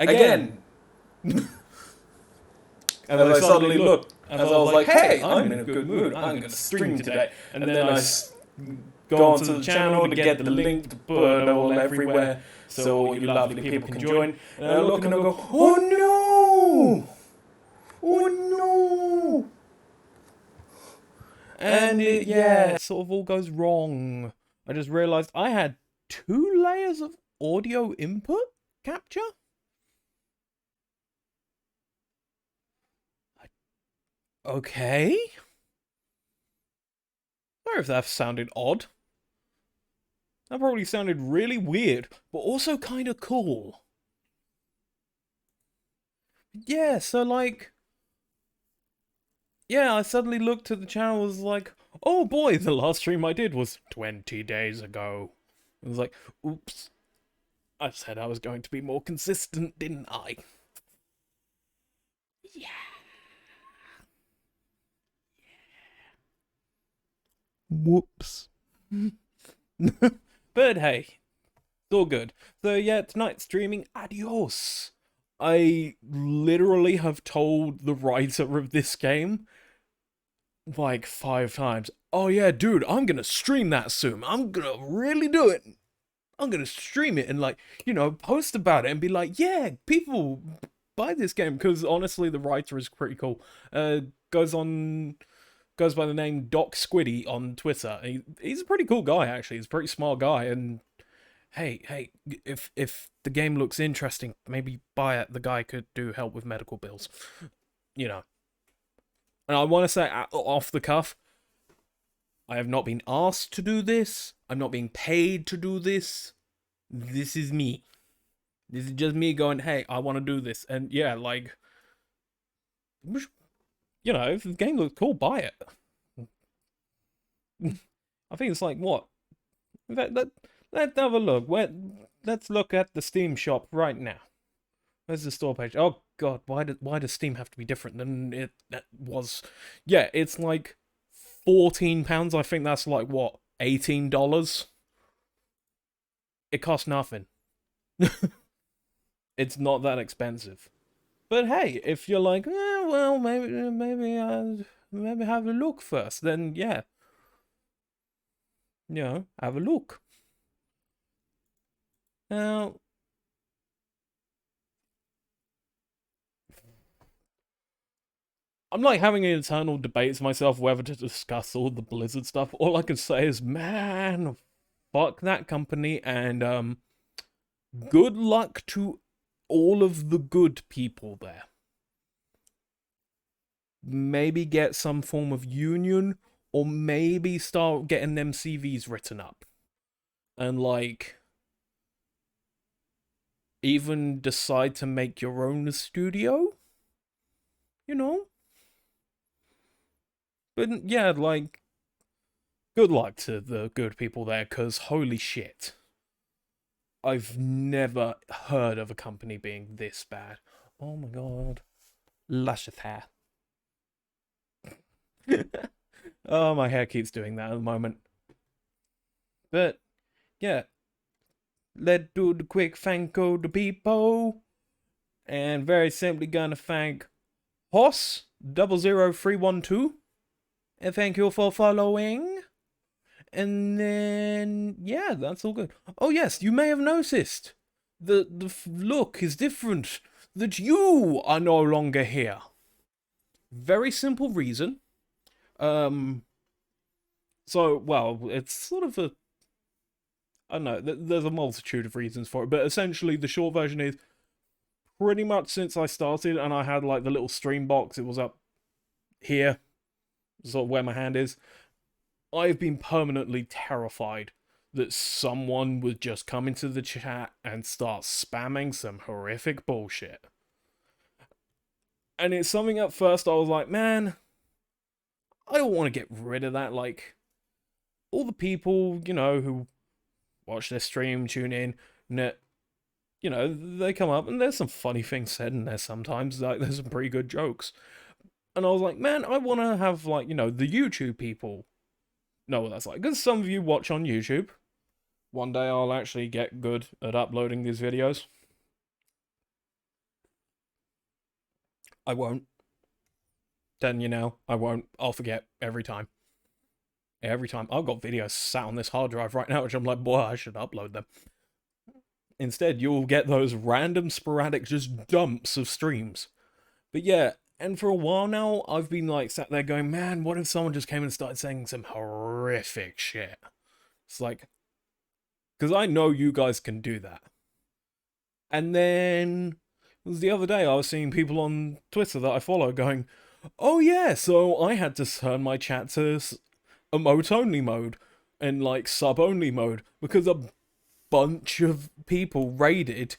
Again. And I suddenly looked, as I was like, hey, I'm in a good mood, I'm going to stream today. And then go onto the channel to get the link to put it all everywhere so all you lovely people can join. And I look and I go, oh no! Oh no! And it sort of all goes wrong. I just realised I had 2 layers of audio input capture. Okay. Sorry if that sounded odd. That probably sounded really weird, but also kind of cool. Yeah, so like... Yeah, I suddenly looked at the channel and was like, oh boy, the last stream I did was 20 days ago. I was like, oops. I said I was going to be more consistent, didn't I? Yeah. Whoops. But hey, it's all good. So yeah, tonight streaming Adios. I literally have told the writer of this game like 5 times, oh yeah, dude, I'm gonna stream that soon. I'm gonna really do it. I'm gonna stream it and like, you know, post about it and be like, yeah, people buy this game, because honestly the writer is pretty cool. Goes by the name Doc Squiddy on Twitter. He's a pretty cool guy, actually. He's a pretty smart guy, and hey, if the game looks interesting, maybe buy it. The guy could do help with medical bills, you know. And I want to say off the cuff, I have not been asked to do this. I'm not being paid to do this. This is me. This is just me going, hey, I want to do this. And yeah, like, you know, if the game looks cool, buy it. I think it's like, what? Let's have a look. Let's look at the Steam shop right now. Where's the store page? Oh god, why does Steam have to be different than it was? Yeah, it's like £14. I think that's like, what, $18? It costs nothing. It's not that expensive. But hey, if you're like, well, maybe have a look first, then yeah, you know, have a look. Now, I'm like having an internal debate to myself whether to discuss all the Blizzard stuff. All I can say is, man, fuck that company, and good luck to all of the good people there. Maybe get some form of union, or maybe start getting them CVs written up. And like, even decide to make your own studio? You know? But yeah, like, good luck to the good people there, because holy shit. I've never heard of a company being this bad. Oh my god. Luscious hair. Oh, my hair keeps doing that at the moment. But, yeah. Let's do the quick thank you to people. And very simply gonna thank Hoss00312. And thank you for following. And then, yeah, that's all good. Oh yes, you may have noticed the look is different. That you are no longer here. Very simple reason. So, well, it's sort of a... I don't know, there's a multitude of reasons for it, but essentially the short version is, pretty much since I started and I had like the little stream box, it was up here, sort of where my hand is, I've been permanently terrified that someone would just come into the chat and start spamming some horrific bullshit. And it's something at first I was like, man, I don't want to get rid of that. Like, all the people, you know, who watch this stream, tune in, you know, they come up and there's some funny things said in there sometimes. Like, there's some pretty good jokes. And I was like, man, I want to have, like, you know, the YouTube people know what that's like. Because some of you watch on YouTube. One day I'll actually get good at uploading these videos. I won't. Telling you now, I won't. I'll forget every time. Every time. I've got videos sat on this hard drive right now, which I'm like, boy, I should upload them. Instead, you'll get those random, sporadic, just dumps of streams. But yeah, and for a while now, I've been like sat there going, man, what if someone just came and started saying some horrific shit? It's like, because I know you guys can do that. And then it was the other day I was seeing people on Twitter that I follow going, oh yeah, so I had to turn my chat to emote only mode and like sub only mode because a bunch of people raided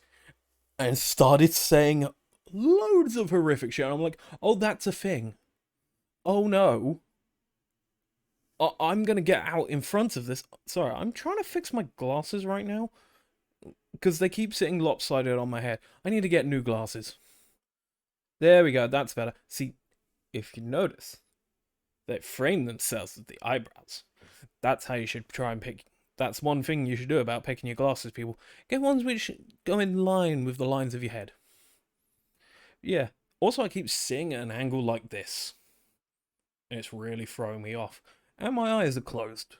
and started saying loads of horrific shit. And I'm like, oh, that's a thing. Oh no. I'm gonna get out in front of this. Sorry, I'm trying to fix my glasses right now because they keep sitting lopsided on my head. I need to get new glasses. There we go, that's better. See, if you notice, they frame themselves with the eyebrows. That's how you should try and pick. That's one thing you should do about picking your glasses, people. Get ones which go in line with the lines of your head. Yeah. Also, I keep seeing at an angle like this. And it's really throwing me off. And my eyes are closed.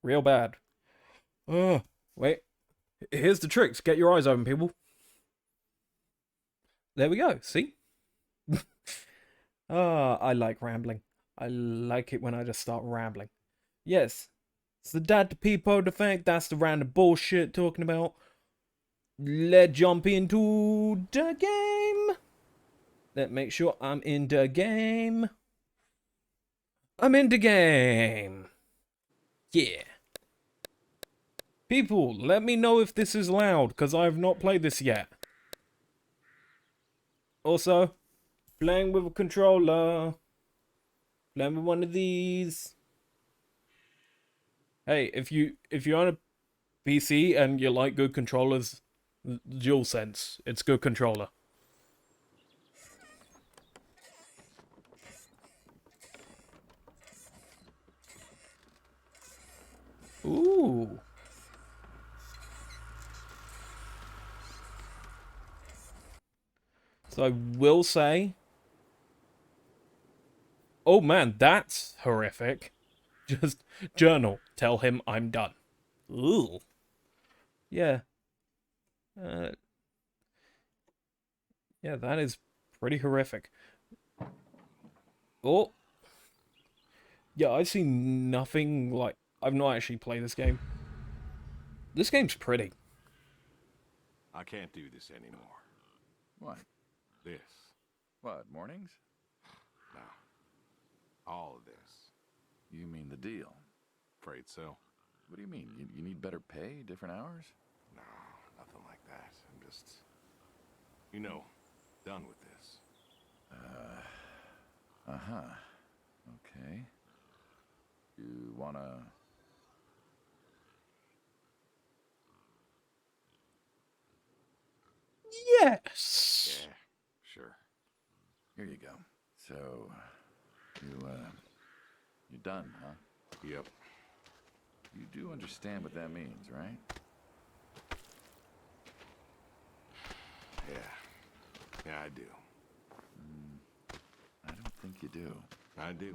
Real bad. Oh, wait. Here's the trick to get your eyes open, people. There we go. See? I like rambling. I like it when I just start rambling. Yes. It's the dad to people to think that's the random bullshit talking about. Let's jump into the game. Let's make sure I'm in the game. I'm in the game. Yeah. People, let me know if this is loud, because I have not played this yet. Also, playing with a controller. Playing with one of these. Hey, if you own a PC and you like good controllers, DualSense, it's good controller. Ooh. So I will say, oh man, that's horrific. Just journal. Tell him I'm done. Ooh. Yeah. Yeah, that is pretty horrific. Oh. Yeah, I've seen nothing like... I've not actually played this game. This game's pretty. I can't do this anymore. What? This. What, mornings? No. All of this. You mean the deal? Afraid so. What do you mean? You need better pay, different hours? No, nothing like that. I'm just, you know, done with this. Uh-huh. Okay. You wanna... Yes! Yeah, sure. Here you go. So, you're done, huh? Yep. You do understand what that means, right? Yeah. Yeah, I do. I don't think you do. I do.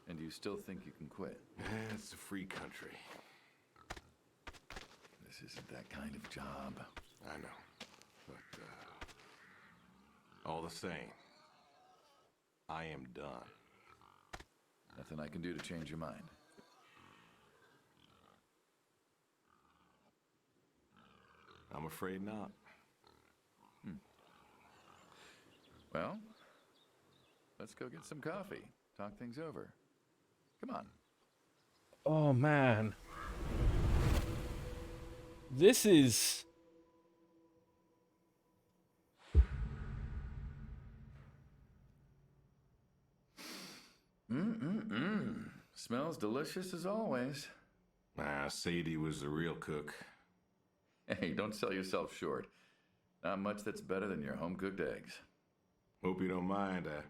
And you still think you can quit? It's a free country. This isn't that kind of job. I know. But, all the same, I am done. Nothing I can do to change your mind. I'm afraid not. Well, let's go get some coffee. Talk things over. Come on. Oh, man. This is... Smells delicious as always. Nah, Sadie was the real cook. Hey, don't sell yourself short. Not much that's better than your home-cooked eggs. Hope you don't mind, I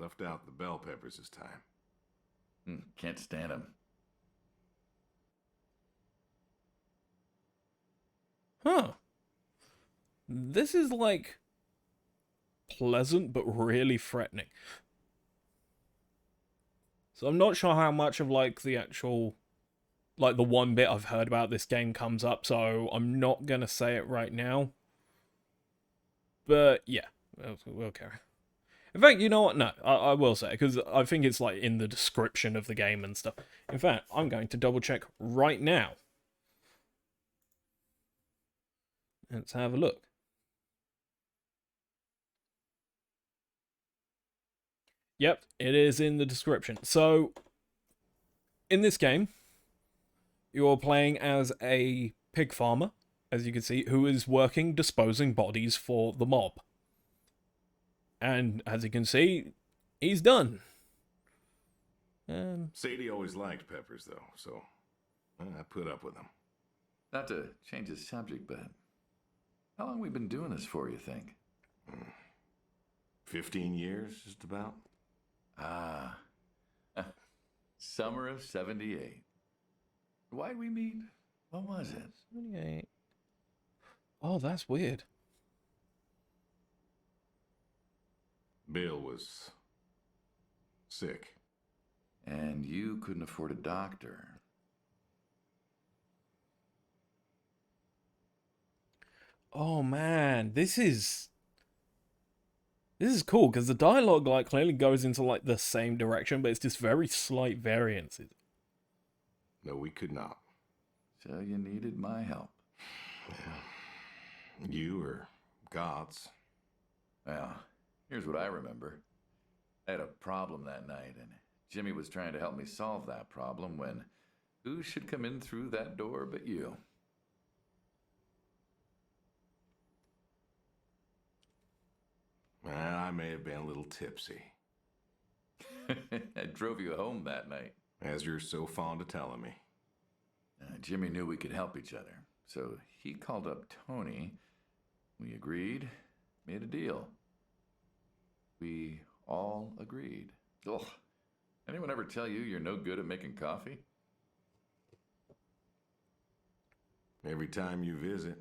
left out the bell peppers this time. Can't stand them. Huh. This is like pleasant but really threatening. So I'm not sure how much of like the actual, like the one bit I've heard about this game comes up, so I'm not gonna say it right now. But yeah, we'll carry. In fact, you know what? No, I will say, because I think it's like in the description of the game and stuff. In fact, I'm going to double check right now. Let's have a look. Yep, it is in the description. So, in this game, you're playing as a pig farmer, as you can see, who is working disposing bodies for the mob. And as you can see, he's done. Sadie always liked Peppers, though, so I put up with him. Not to change the subject, but how long we been doing this for, you think? 15 years, just about. Ah. Summer of 78. Why'd we meet? What was it? 78. Oh, that's weird. Bill was sick. And you couldn't afford a doctor. Oh man, this is cool because the dialogue like clearly goes into like the same direction, but it's just very slight variances. No, we could not. So you needed my help. Yeah. You or God's. Well, here's what I remember. I had a problem that night, and Jimmy was trying to help me solve that problem when who should come in through that door but you? Well, I may have been a little tipsy. I drove you home that night. As you're so fond of telling me. Jimmy knew we could help each other, so he called up Tony. We agreed, made a deal. We all agreed. Ugh. Anyone ever tell you you're no good at making coffee? Every time you visit.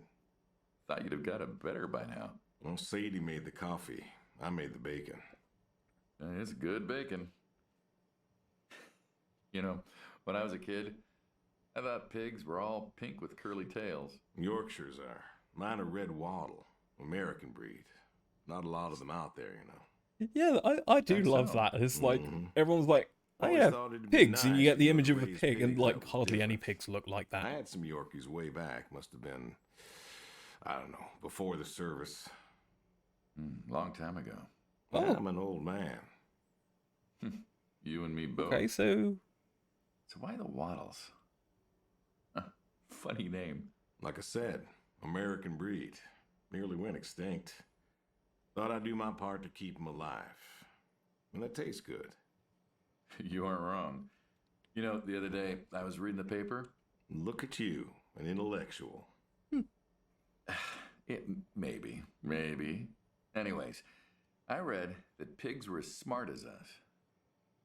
Thought you'd have got it better by now. Well, Sadie made the coffee. I made the bacon. It's good bacon. You know, when I was a kid, I thought pigs were all pink with curly tails. Yorkshires are. Mine are red wattle, American breed. Not a lot of them out there, you know. Yeah, I do That's love so. that. It's like Mhm. everyone's like, oh Always yeah, thought it'd be pigs, and you nice get to the be able image to of a raise pig, and pigs. like That was hardly any different. pigs look like I that. had some Yorkies way back. Must have been, I don't know, before the service. Long time ago. Oh. I'm an old man. You and me both. Okay, so So why the Waddles? Funny name. Like I said, American breed. Nearly went extinct. Thought I'd do my part to keep them alive. And that tastes good. You aren't wrong. You know, the other day, I was reading the paper. Look at you, an intellectual. Maybe. Anyways, I read that pigs were as smart as us.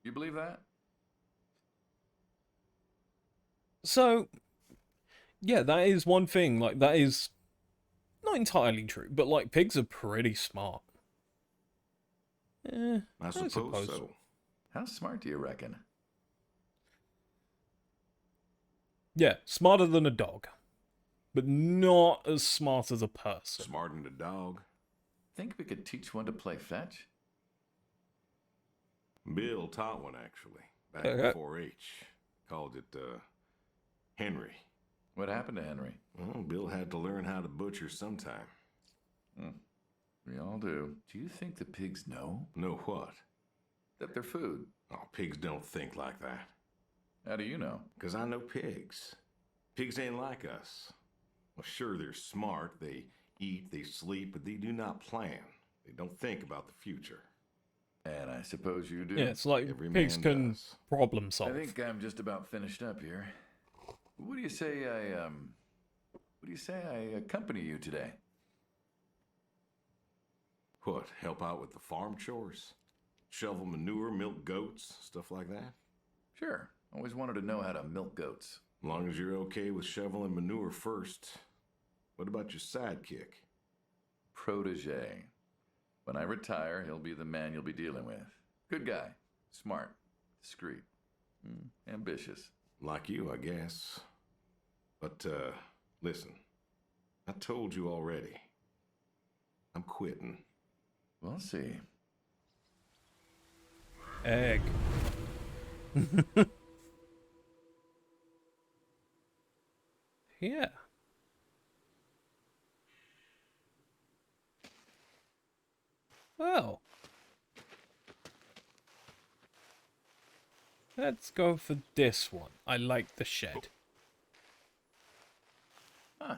You believe that? So, yeah, that is one thing. Like, that is not entirely true, but like, pigs are pretty smart. I suppose so. How smart do you reckon? Yeah, smarter than a dog, but not as smart as a person. Smarter than a dog. Think we could teach one to play fetch? Bill taught one, actually, back Okay. in 4-H. Called it, Henry. What happened to Henry? Well, Bill had to learn how to butcher sometime. We all do. Do you think the pigs know Know what? that they're food? Oh, pigs don't think like that. How do you know? 'Cause I know pigs. Pigs ain't like us. Well, sure, they're smart. They eat, they sleep, but they do not plan. They don't think about the future. And I suppose you do. Yeah, it's like Every pigs man can does. problem I solve. think I'm just about finished up here. What do you say I accompany you today? What, help out with the farm chores? Shovel manure, milk goats, stuff like that? Sure. Always wanted to know how to milk goats. As long as you're okay with shoveling manure first. What about your sidekick? Protege. When I retire, he'll be the man you'll be dealing with. Good guy. Smart. Discreet. Ambitious. Like you, I guess. But, listen. I told you already. I'm quitting. We'll see. Egg. Yeah. Well. Let's go for this one. I like the shed. Huh.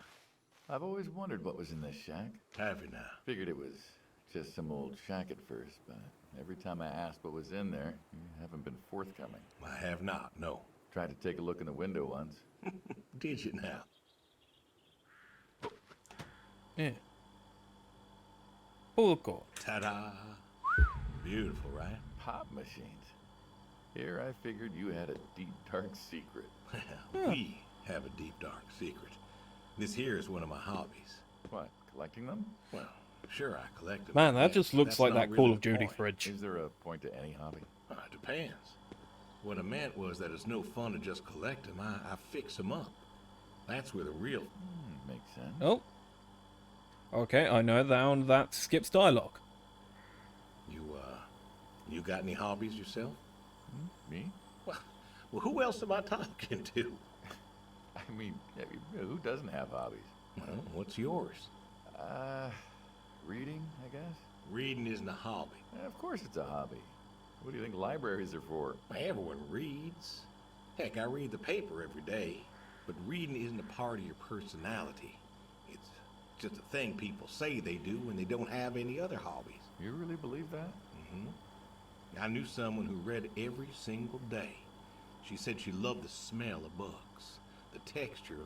I've always wondered what was in this shack. Have you now? Figured it was just some old shack at first, but every time I asked what was in there, you haven't been forthcoming. I have not, no. Tried to take a look in the window once. Did you now? Yeah. Pull the cord. Ta-da! Beautiful, right? Pop machines. Here I figured you had a deep, dark secret. Well, we have a deep, dark secret. This here is one of my hobbies. What, collecting them? Well, sure, I collect them. Man, that yes, just but looks that's like not that Call really of the Duty point. fridge. Is there a point to any hobby? Well, it depends. What I meant was that it's no fun to just collect them. I fix them up. That's where the real... Makes sense. Oh. Okay, I know that skips dialogue. You got any hobbies yourself? Me? Well, who else am I talking to? I mean, who doesn't have hobbies? Well, what's yours? Reading, I guess? Reading isn't a hobby. Of course it's a hobby. What do you think libraries are for? Everyone reads. Heck, I read the paper every day. But reading isn't a part of your personality. It's just a thing people say they do when they don't have any other hobbies. You really believe that? Mm-hmm. I knew someone who read every single day. She said she loved the smell of books, the texture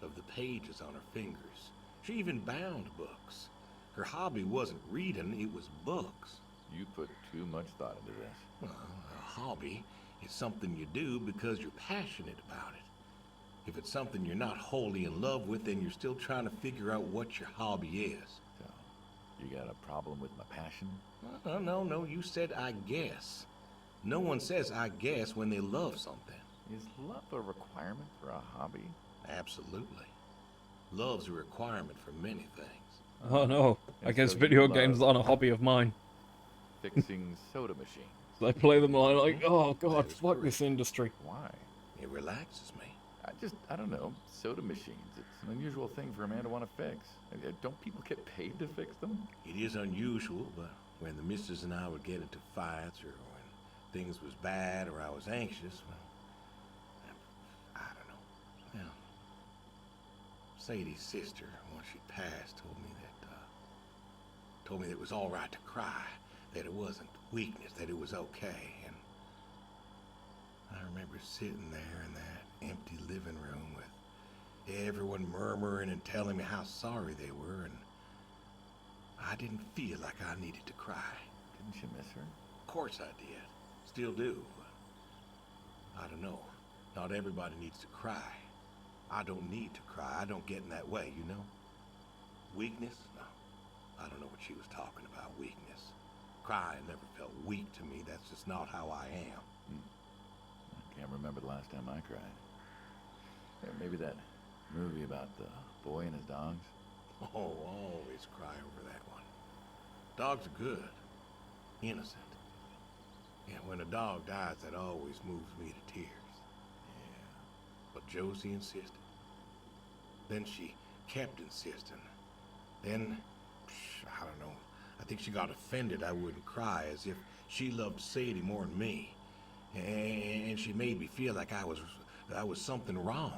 of the pages on her fingers. She even bound books. Her hobby wasn't reading, it was books. You put too much thought into this. Well, a hobby is something you do because you're passionate about it. If it's something you're not wholly in love with, then you're still trying to figure out what your hobby is. So, you got a problem with my passion? No, you said I guess. No one says I guess when they love something. Is love a requirement for a hobby? Absolutely. Love's a requirement for many things. Oh no, I And guess so you video love- games aren't a hobby of mine. Fixing soda machines. I play them and I'm like, oh god, That is fuck correct. this industry. Why? It relaxes me. I don't know, soda machines. It's an unusual thing for a man to want to fix. Don't people get paid to fix them? It is unusual, but when the missus and I would get into fights or when things was bad or I was anxious, well, I don't know. Well, Sadie's sister, once she passed, told me that it was all right to cry, that it wasn't weakness, that it was okay. And I remember sitting there in that empty living room with everyone murmuring and telling me how sorry they were, and I didn't feel like I needed to cry. Didn't you miss her? Of course I did. Still do. But I don't know. Not everybody needs to cry. I don't need to cry. I don't get in that way, you know? Weakness? No. I don't know what she was talking about, weakness. Crying never felt weak to me. That's just not how I am. I can't remember the last time I cried. Maybe that movie about the boy and his dogs. Oh, always cry over that one. Dogs are good. Innocent. Yeah, when a dog dies, that always moves me to tears. Yeah. But Josie insisted. Then she kept insisting. Then, I don't know. I think she got offended I wouldn't cry, as if she loved Sadie more than me. And she made me feel like I was something wrong.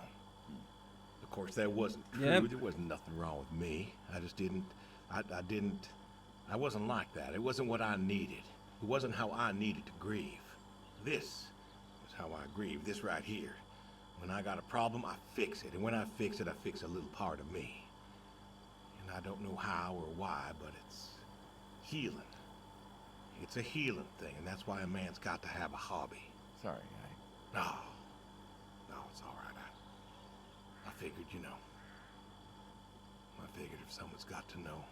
Of course, that wasn't true. Yep. There wasn't nothing wrong with me. I just didn't, I wasn't like that. It wasn't what I needed. It wasn't how I needed to grieve. This was how I grieve, this right here. When I got a problem, I fix it. And when I fix it, I fix a little part of me. And I don't know how or why, but it's healing. It's a healing thing, and that's why a man's got to have a hobby. Sorry, No, it's all right. I figured, you know. I figured if someone's got to know,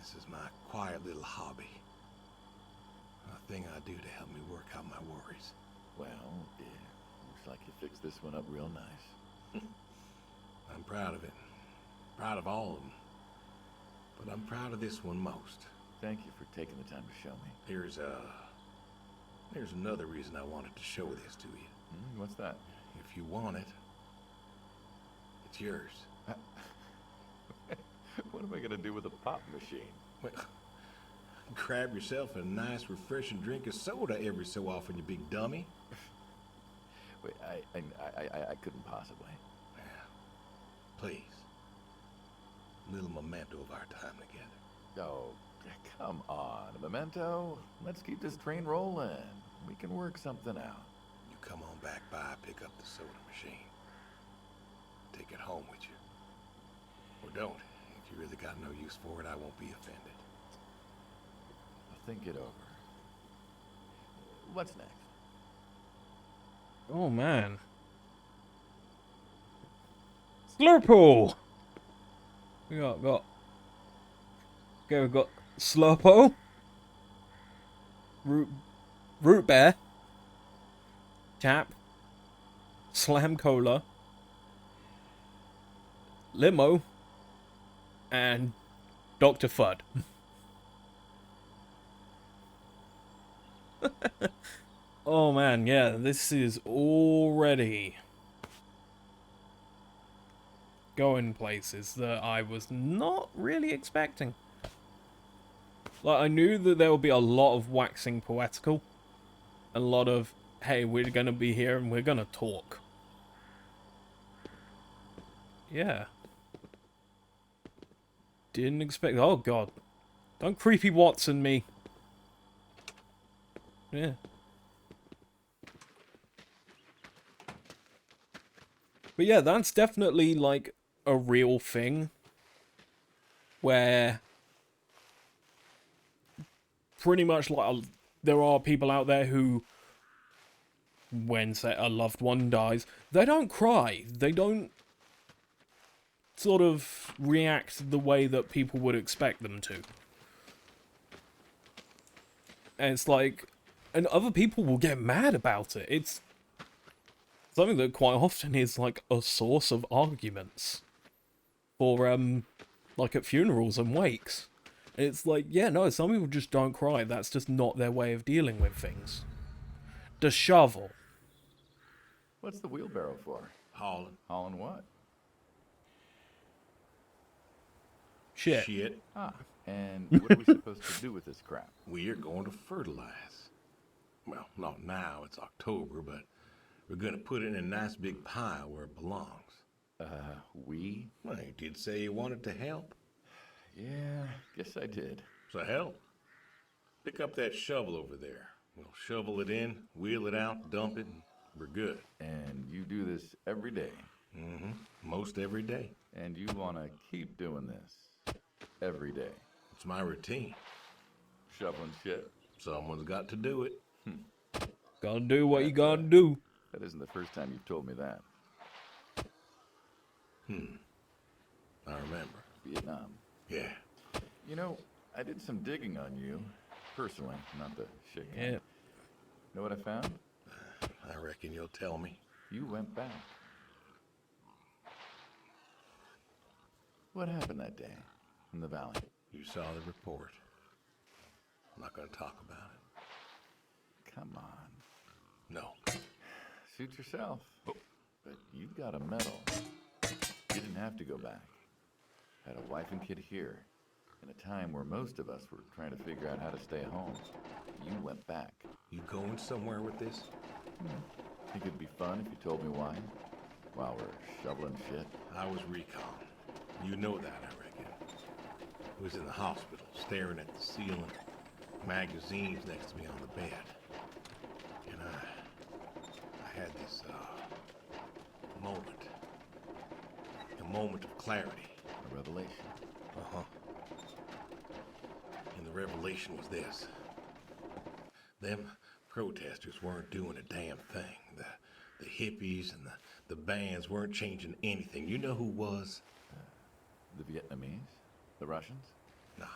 This is my quiet little hobby. A thing I do to help me work out my worries. Well, yeah, looks like you fixed this one up real nice. I'm proud of it. Proud of all of them. But I'm proud of this one most. Thank you for taking the time to show me. There's another reason I wanted to show this to you. What's that? If you want it, it's yours. What am I gonna do with a pop machine? Well, grab yourself a nice, refreshing drink of soda every so often, you big dummy. Wait, I couldn't possibly. Yeah. Please. A little memento of our time together. Oh, come on, a memento. Let's keep this train rolling. We can work something out. You come on back by, pick up the soda machine. Take it home with you. Or don't. If you really got no use for it, I won't be offended. I'll think it over. What's next? Oh man. Slurple! We got okay, we've got Slurpo, Root Bear, Tap, Slam Cola, Limo, and Dr. Fudd. Oh man, yeah, this is already going places that I was not really expecting. Like, I knew that there would be a lot of waxing poetical. A lot of, hey, we're gonna be here and we're gonna talk. Yeah. Didn't expect, oh god. Don't creepy Watson me. Yeah. But yeah, that's definitely like a real thing where pretty much like there are people out there who, when say a loved one dies, they don't cry. They don't sort of react the way that people would expect them to. And it's like, and other people will get mad about it. It's something that quite often is like a source of arguments for like at funerals and wakes. And it's like, yeah, no, some people just don't cry. That's just not their way of dealing with things. The shovel. What's the wheelbarrow for? Hauling. Hauling what? Shit. Shit. Ah, and what are we supposed to do with this crap? We are going to fertilize. Well, not now, it's October, but we're going to put it in a nice big pile where it belongs. We? Well, you did say you wanted to help. Yeah, guess I did. So help. Pick up that shovel over there. We'll shovel it in, wheel it out, dump it, and we're good. And you do this every day. Mm-hmm. Most every day. And you want to keep doing this every day. It's my routine. Shoveling shit. Someone's got to do it. Gotta do what you gotta do. That isn't the first time you've told me that. I remember. Vietnam. Yeah. You know, I did some digging on you. Personally, not the shit. Yeah. Know what I found? I reckon you'll tell me. You went back. What happened that day in the valley? You saw the report. I'm not going to talk about it. Come on. No. Suit yourself. But you've got a medal. You didn't have to go back. Had a wife and kid here. In a time where most of us were trying to figure out how to stay home. You went back. You going somewhere with this? Think it'd be fun if you told me why? While we're shoveling shit. I was recon. You know that, I reckon. I was in the hospital, staring at the ceiling. Magazines next to me on the bed. And I had this, moment. A moment of clarity. A revelation. Uh-huh. And the revelation was this. Them protesters weren't doing a damn thing. The hippies and the bands weren't changing anything. You know who was? The Vietnamese? The Russians? No.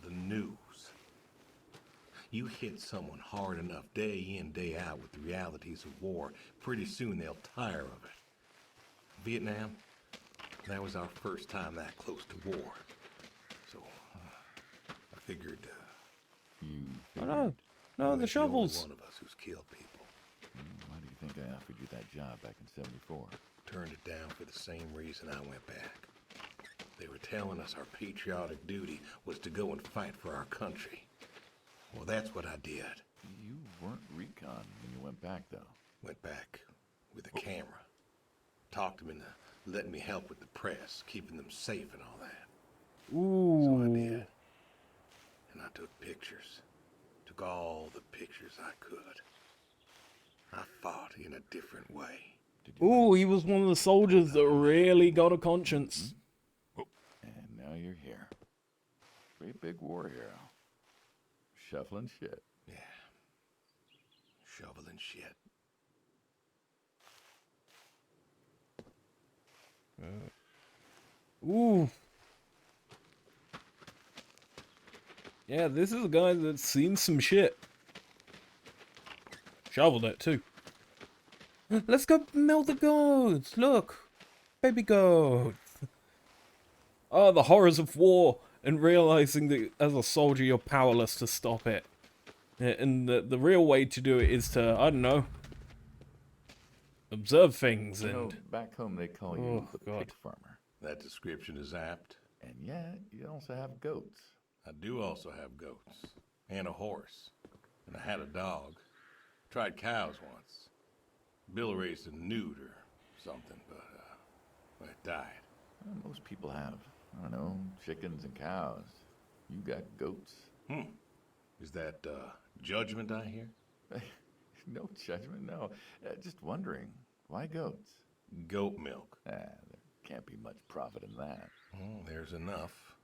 the news. You hit someone hard enough day in, day out with the realities of war, pretty soon they'll tire of it. Vietnam, that was our first time that close to war. So, I figured, You Oh, figured? no. No, well, the there's only shovels. one of us who's killed people. Why do you think I offered you that job back in '74? Turned it down for the same reason I went back. They were telling us our patriotic duty was to go and fight for our country. Well, that's what I did. You weren't recon when you went back, though. Went back with a camera. Talked them into letting me help with the press, keeping them safe and all that. So I Ooh. did. And I took pictures. Took all the pictures I could. I fought in a different way. Did you? Ooh, he was one of the soldiers that really got a conscience. And now you're here. Great big war hero. Shuffling shit. Yeah. Shoveling shit. Ooh. Yeah, this is a guy that's seen some shit. Shoveled it too. Let's go melt the goats. Look, baby goats. Oh, the horrors of war and realizing that as a soldier you're powerless to stop it. And the real way to do it is to, I don't know, observe things You know, and... back home they call Oh, you the God. pig farmer. That description is apt. And yet, you also have goats. I do also have goats. And a horse. And I had a dog. Tried cows once. Bill raised a newt or something, but it died. Well, most people have, I don't know, chickens and cows. You got goats. Is that judgment I hear? No judgment, no. Just wondering, why goats? Goat milk. There can't be much profit in that. Well, there's enough.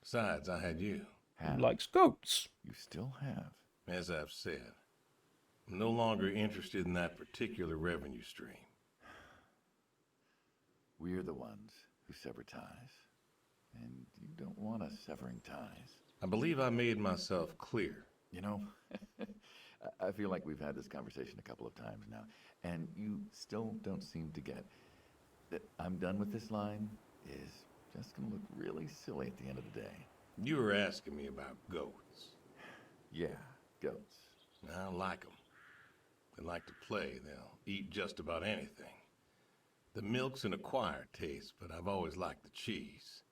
Besides, I had you. Have. likes goats. You still have. As I've said, I'm no longer interested in that particular revenue stream. We're the ones who sever ties. And you don't want us severing ties. I believe I made myself clear. You know, I feel like we've had this conversation a couple of times now, and you still don't seem to get that I'm done with this line is just going to look really silly at the end of the day. You were asking me about goats. Yeah, goats. I like them. They like to play. They'll eat just about anything. The milk's an acquired taste, but I've always liked the cheese.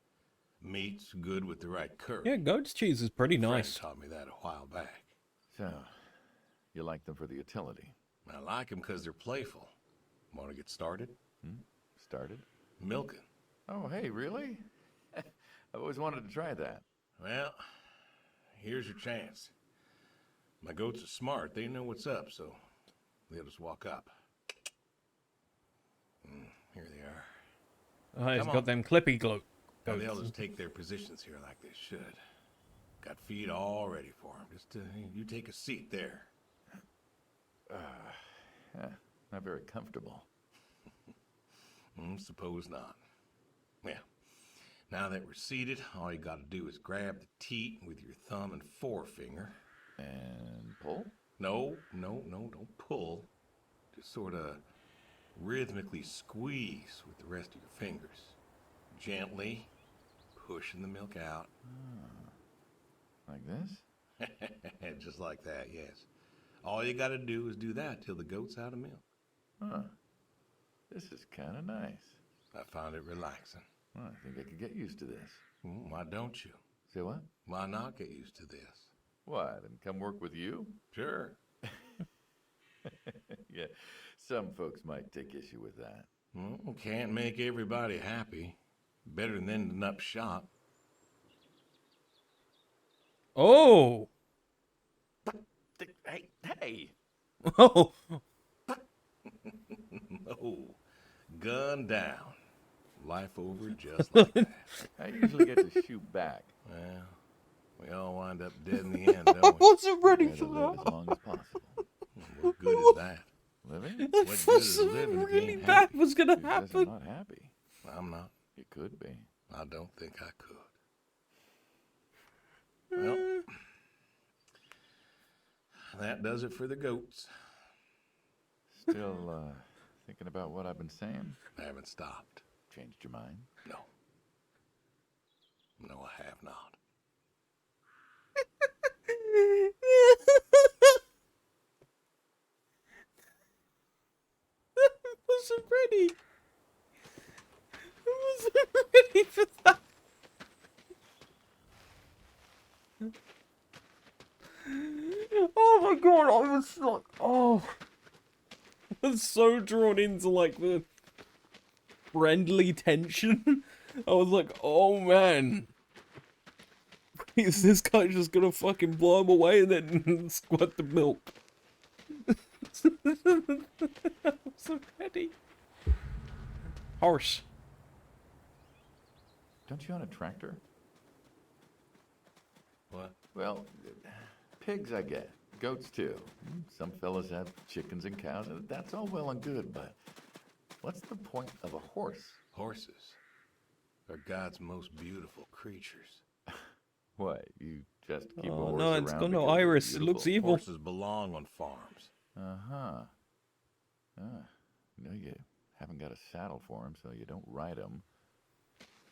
Meat's good with the right curry. Yeah, goat's cheese is pretty Friend nice. taught me that a while back. So, you like them for the utility. I like them because they're playful. Want to get started? Started? Milking. Oh, hey, really? I've always wanted to try that. Well, here's your chance. My goats are smart. They know what's up, so they'll just walk up. Here they are. Oh, he's Come got on. them clippy Now goats. they'll just take their positions here like they should. Got feed all ready for them. Just you take a seat there. Not very comfortable. Suppose not. Well, now that we're seated, all you gotta do is grab the teat with your thumb and forefinger. And pull? No, don't pull. Just sort of rhythmically squeeze with the rest of your fingers. Gently pushing the milk out. Like this? Just like that, yes. All you gotta do is do that till the goat's out of milk. Huh. This is kind of nice. I found it relaxing. Well, I think I could get used to this. Why don't you? Say what? Why not get used to this? What, and come work with you? Sure. Yeah, some folks might take issue with that. Well, can't make everybody happy. Better than ending up shot. Oh! Hey! Oh! Oh, gun down. Life over just like that. I usually get to shoot back. Well, we all wind up dead in the end, don't I we? wasn't ready Try to for live that. as long as possible. What good is that? Living? I What good thought is something living if you really ain't bad happy? was gonna Because I'm happen. not happy. I'm not. It could be. I don't think I could. Well, that does it for the goats. Still, thinking about what I've been saying? I haven't stopped. Changed your mind? No. No, I have not. I wasn't ready. I wasn't ready for that. Oh my god, I was like, oh. I was so drawn into like the friendly tension. I was like, oh man. Is this guy just gonna fucking blow him away and then squirt the milk? I wasn't ready. Horse. Don't you own a tractor? What? Well, pigs I get. Goats too. Some fellas have chickens and cows. That's all well and good, but what's the point of a horse? Horses are God's most beautiful creatures. What, you just keep a Oh horse no, around it's got no because they're iris. It looks beautiful? evil. Horses belong on farms. Uh-huh. No, you haven't got a saddle for him, so you don't ride him.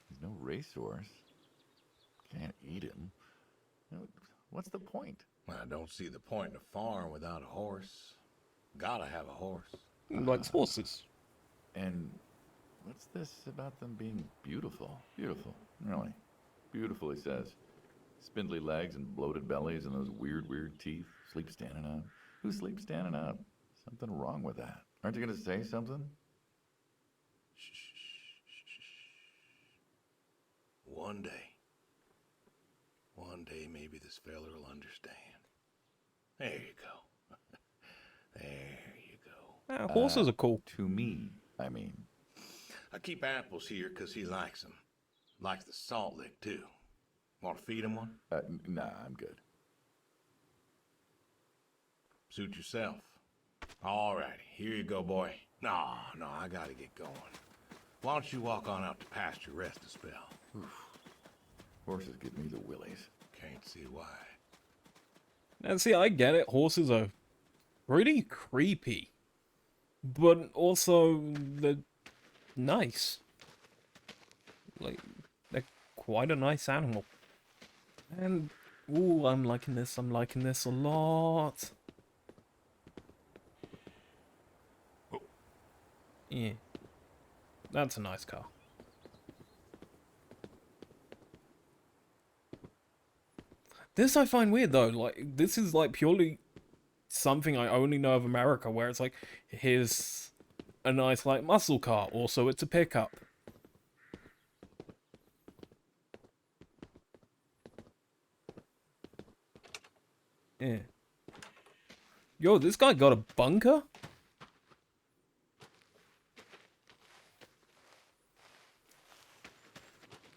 He's no racehorse. Can't eat him. What's the point? I don't see the point in a farm without a horse. Gotta have a horse. Likes horses. And what's this about them being beautiful? Beautiful, really. Beautiful, he says. Spindly legs and bloated bellies and those weird teeth. Sleep standing up. Who sleeps standing up? Something wrong with that. Aren't you going to say something? One day maybe this feller will understand. There you go. There you go. Horses are cool. To me, I mean. I keep apples here 'cause he likes them. Likes the salt lick too. Want to feed him one? Nah, I'm good. Suit yourself. All righty, here you go, boy. No, I gotta get going. Why don't you walk on out to pasture, rest a spell? Oof. Horses give me the willies. Can't see why. And see, I get it. Horses are pretty creepy. But also, they're nice. Like, they're quite a nice animal. And, ooh, I'm liking this a lot. Yeah. That's a nice car. This I find weird though, like, this is like purely something I only know of America, where it's like, here's a nice like muscle car, also it's a pickup. Yeah. Yo, this guy got a bunker?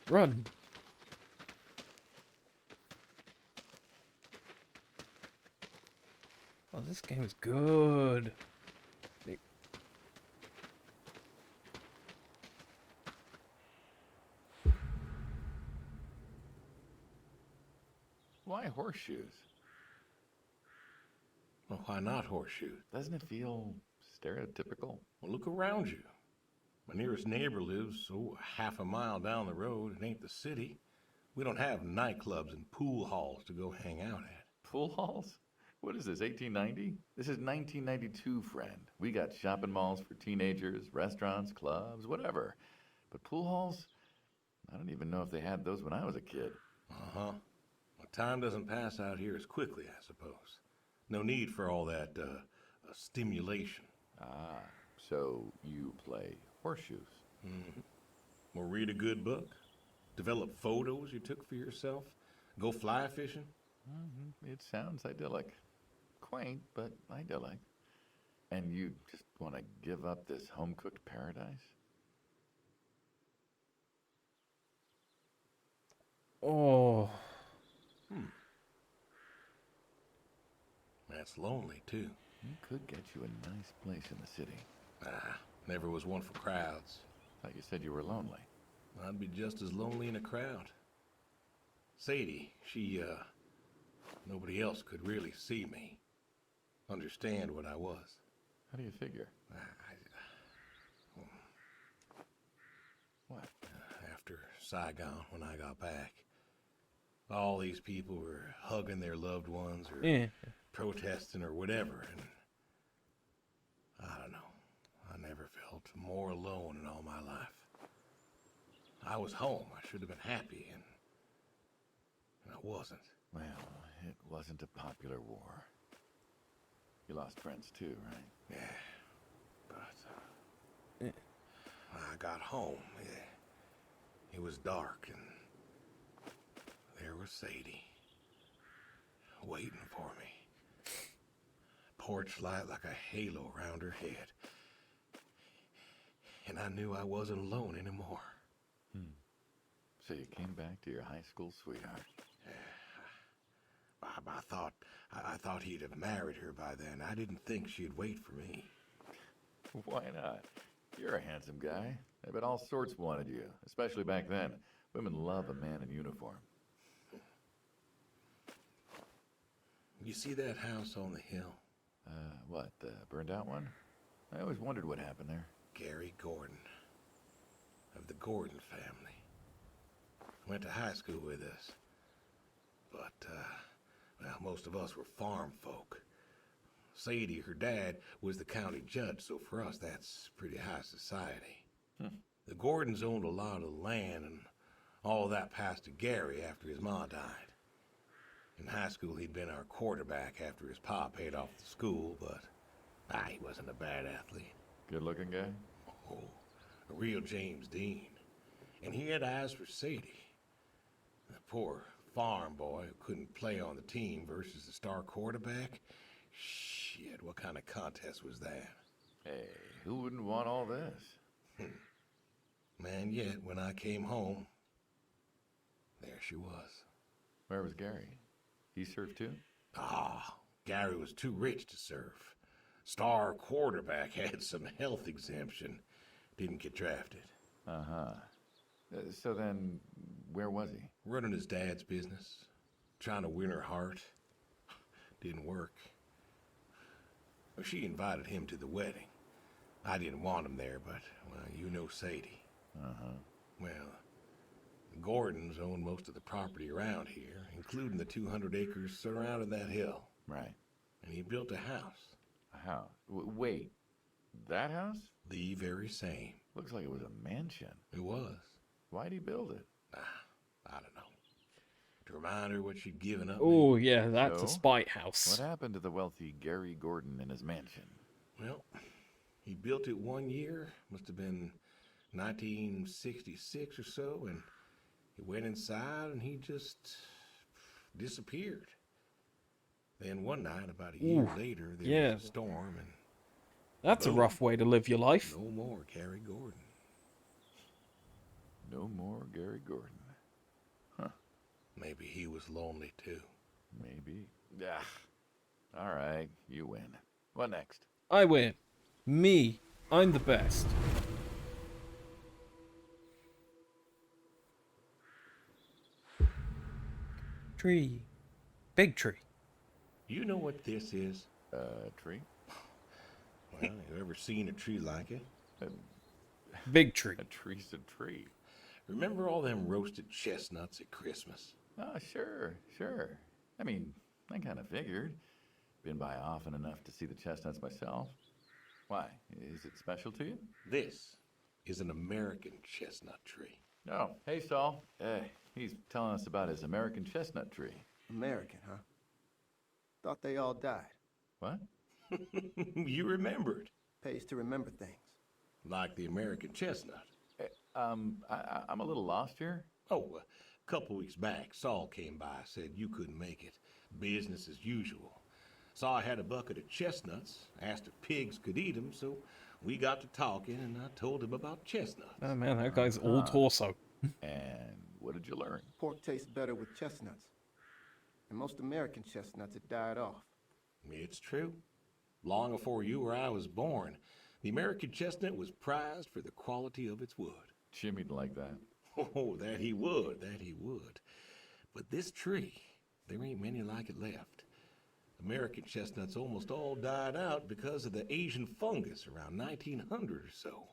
Run. Oh, this game is good. Why horseshoes? Well, why not horseshoes? Doesn't it feel stereotypical? Well, look around you. My nearest neighbor lives, half a mile down the road. It ain't the city. We don't have nightclubs and pool halls to go hang out at. Pool halls? What is this, 1890? This is 1992, friend. We got shopping malls for teenagers, restaurants, clubs, whatever. But pool halls? I don't even know if they had those when I was a kid. Uh-huh. Well, time doesn't pass out here as quickly, I suppose. No need for all that, stimulation. Ah, so you play horseshoes. Mm-hmm. Or read a good book. Develop photos you took for yourself. Go fly fishing. It sounds idyllic. Quaint, but idyllic. And you just want to give up this home-cooked paradise? Oh. That's lonely, too. It could get you a nice place in the city. Never was one for crowds. Thought you said you were lonely. I'd be just as lonely in a crowd. Sadie, nobody else could really see me, understand what I was. How do you figure? What? After Saigon, when I got back, all these people were hugging their loved ones or Yeah. protesting or whatever, and I don't know. I never felt more alone in all my life. I was home. I should have been happy, and I wasn't. Well, it wasn't a popular war. You lost friends too, right? Yeah, but when I got home, it was dark, and there was Sadie waiting for me. Porch light like a halo around her head. And I knew I wasn't alone anymore. So you came back to your high school sweetheart. I thought he'd have married her by then. I didn't think she'd wait for me. Why not? You're a handsome guy. I bet all sorts wanted you, especially back then. Women love a man in uniform. You see that house on the hill? What, the burned out one? I always wondered what happened there. Gary Gordon, of the Gordon family. Went to high school with us. But, well, most of us were farm folk. Sadie, her dad, was the county judge, so for us that's pretty high society. The Gordons owned a lot of land, and all that passed to Gary after his ma died. In high school, he'd been our quarterback after his pa paid off the school, but he wasn't a bad athlete. Good-looking guy? Oh, a real James Dean. And he had eyes for Sadie. The poor farm boy who couldn't play on the team versus the star quarterback. Shit, what kind of contest was that? Hey, who wouldn't want all this? Man, yet when I came home, there she was. Where was Gary? He served too? Gary was too rich to serve. Star quarterback had some health exemption. Didn't get drafted. Uh-huh. So then, where was he? Running his dad's business. Trying to win her heart. Didn't work. Well, she invited him to the wedding. I didn't want him there, but, well, you know Sadie. Uh-huh. Well, the Gordons own most of the property around here, including the 200 acres surrounding that hill. Right. And he built a house. A house? Wait, that house? The very same. Looks like it was a mansion. It was. Why'd he build it? I don't know. To remind her what she'd given up. Oh, yeah, that's So, a spite house. What happened to the wealthy Gary Gordon in his mansion? Well, he built it one year. Must have been 1966 or so. And he went inside and he just disappeared. Then one night, about a year later, there was a storm and That's a rough way to live your life. no more Gary Gordon. No more Gary Gordon. Huh. Maybe he was lonely too. Maybe. Ah. All right, you win. What next? I win. Me. I'm the best. Tree. Big tree. You know what this is? Tree? Well, you ever seen a tree like it? Big tree. A tree's a tree. Remember all them roasted chestnuts at Christmas? Oh, sure. I mean, I kind of figured. Been by often enough to see the chestnuts myself. Why? Is it special to you? This is an American chestnut tree. Oh, hey, Saul. He's telling us about his American chestnut tree. American, huh? Thought they all died. What? You remembered. Pays to remember things. Like the American chestnut. I'm a little lost here. Oh, a couple weeks back, Saul came by, said you couldn't make it. Business as usual. Saw I had a bucket of chestnuts, asked if pigs could eat them, so we got to talking, and I told him about chestnuts. Oh man, that guy's all torso. And what did you learn? Pork tastes better with chestnuts. And most American chestnuts had died off. It's true. Long before you or I was born, the American chestnut was prized for the quality of its wood. Jimmy'd like that. Oh, that he would. But this tree, there ain't many like it left. American chestnuts almost all died out because of the Asian fungus around 1900 or so.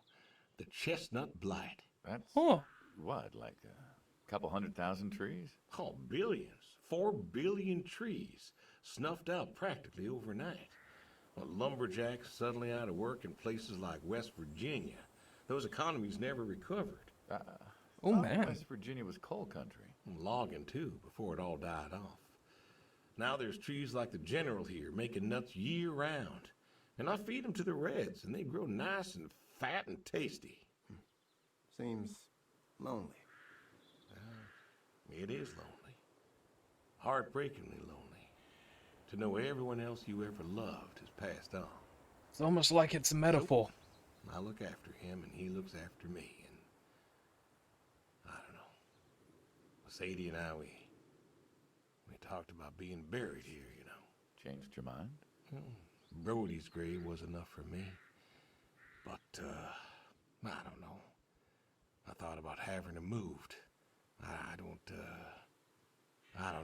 The chestnut blight. That's Huh. what, like a couple 100,000 trees? Oh, billions. 4 billion trees snuffed out practically overnight. Well, lumberjacks suddenly out of work in places like West Virginia. Those economies never recovered. Oh, thought man. West Virginia was coal country. Logging, too, before it all died off. Now there's trees like the General here making nuts year-round. And I feed them to the reds, and they grow nice and fat and tasty. Seems lonely. It is lonely. Heartbreakingly lonely. To know everyone else you ever loved has passed on. It's almost like it's a metaphor. I look after him, and he looks after me, and I don't know. Sadie and I, we talked about being buried here, you know. Changed your mind? Well, Brody's grave was enough for me. But, I don't know. I thought about having him moved. I don't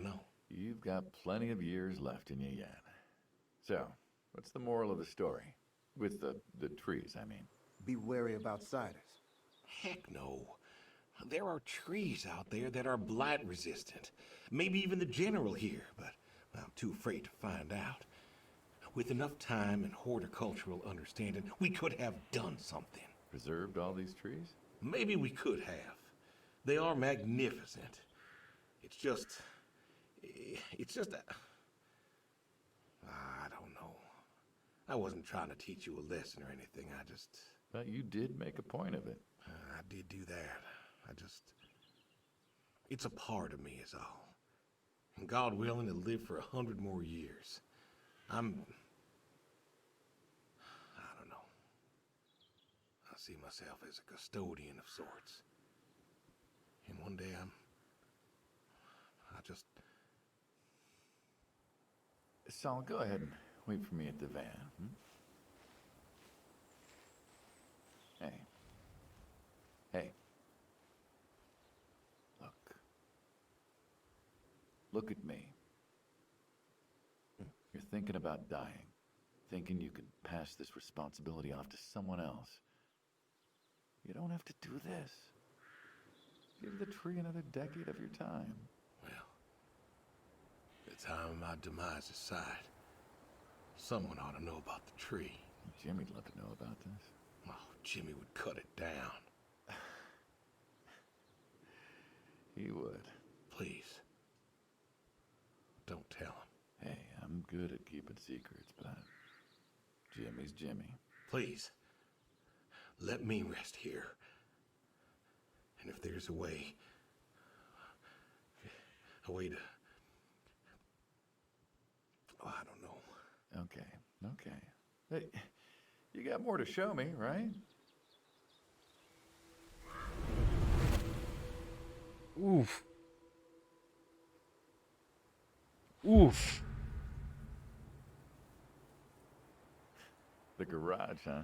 know. You've got plenty of years left in you yet. So, what's the moral of the story? With the trees, I mean. Be wary of outsiders. Heck no. There are trees out there that are blight resistant. Maybe even the General here, but I'm too afraid to find out. With enough time and horticultural understanding, we could have done something. Preserved all these trees? Maybe we could have. They are magnificent. It's just I don't know. I wasn't trying to teach you a lesson or anything. But you did make a point of it. I did do that. It's a part of me is all. And God willing to live for 100 more years. I don't know. I see myself as a custodian of sorts. And one day Saul, go ahead and wait for me at the van. Hey. Hey. Look at me. You're thinking about dying. Thinking you could pass this responsibility off to someone else. You don't have to do this. Give the tree another decade of your time. well, the time of my demise aside, someone ought to know about the tree. Jimmy'd love to know about this. Oh, Jimmy would cut it down. He would. Please. Don't tell him. Hey, I'm good at keeping secrets, but Jimmy's Jimmy. Please. Let me rest here. And if there's a way to... Oh, I don't know. Okay. Hey, you got more to show me, right? Oof. Oof. The garage, huh?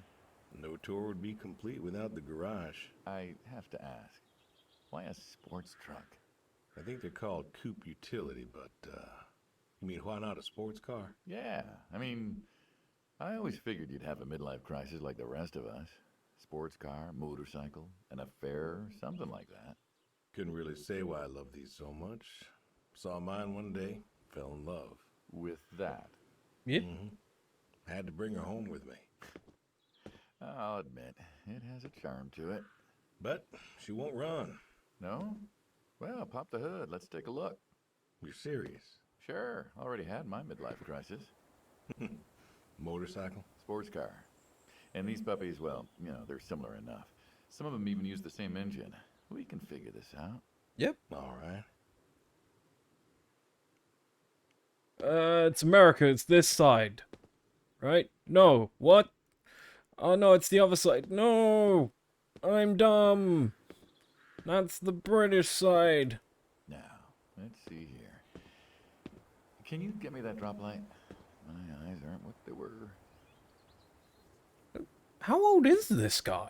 No tour would be complete without the garage. I have to ask, why a sports truck? I think they're called coupe utility, but, you mean why not a sports car? Yeah, I mean, I always figured you'd have a midlife crisis like the rest of us. Sports car, motorcycle, an affair, something like that. Couldn't really say why I love these so much. Saw mine one day, fell in love. With that, Yep. Had to bring her home with me. I'll admit, it has a charm to it. But she won't run. No? Well, pop the hood. Let's take a look. You're serious? Sure, already had my midlife crisis. Motorcycle? Sports car. And these puppies, well, you know, they're similar enough. Some of them even use the same engine. We can figure this out. Yep. All right. It's America. It's this side. Right? No. What? Oh, no, it's the other side. No! I'm dumb. That's the British side. Now, let's see here. Can you get me that drop light? My eyes aren't what they were. How old is this guy?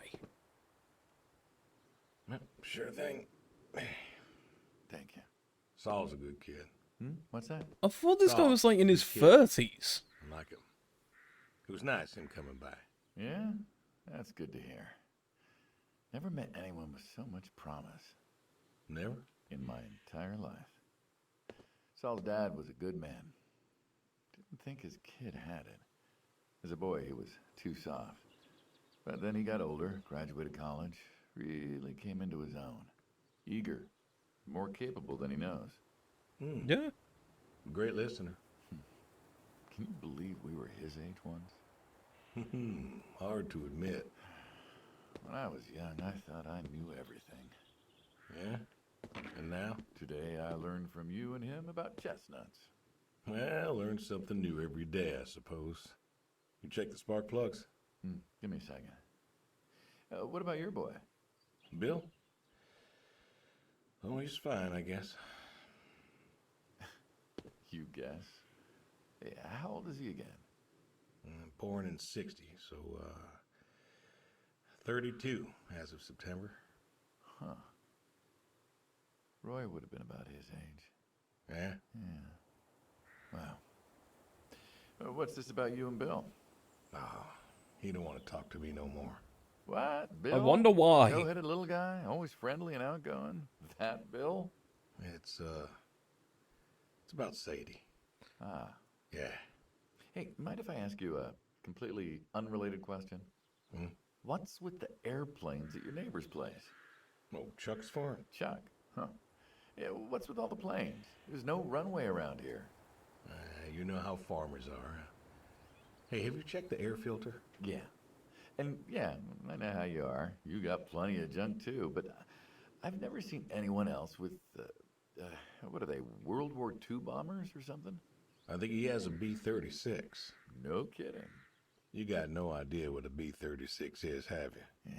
Sure thing. Thank you. Saul's a good kid. What's that? I thought this guy Saul, was like in his good kid. 30s. I like him. It was nice him coming by. Yeah? That's good to hear. Never met anyone with so much promise Never? in my entire life. Saul's dad was a good man. Didn't think his kid had it. As a boy, he was too soft. But then he got older, graduated college, really came into his own. Eager, more capable than he knows. Yeah. Great listener. Can you believe we were his age once? Hard to admit. When I was young, I thought I knew everything. Yeah? And now? Today, I learned from you and him about chestnuts. Well, learn something new every day, I suppose. You check the spark plugs? Give me a second. What about your boy? Bill? Oh, he's fine, I guess. You guess. Hey, how old is he again? Born in 60, so, 32 as of September. Huh. Roy would have been about his age. Yeah? Yeah. Wow. What's this about you and Bill? Oh, he don't want to talk to me no more. What? Bill? I wonder why. Tow-headed little guy, always friendly and outgoing. That Bill? It's about Sadie. Ah. Yeah. Hey, mind if I ask you a completely unrelated question? What's with the airplanes at your neighbor's place? Oh, Chuck's farm. Chuck? Huh. Yeah, what's with all the planes? There's no runway around here. You know how farmers are. Hey, have you checked the air filter? Yeah. And yeah, I know how you are. You got plenty of junk too, but I've never seen anyone else with, what are they, World War II bombers or something? I think he has a B-36. No kidding. You got no idea what a B-36 is, have you?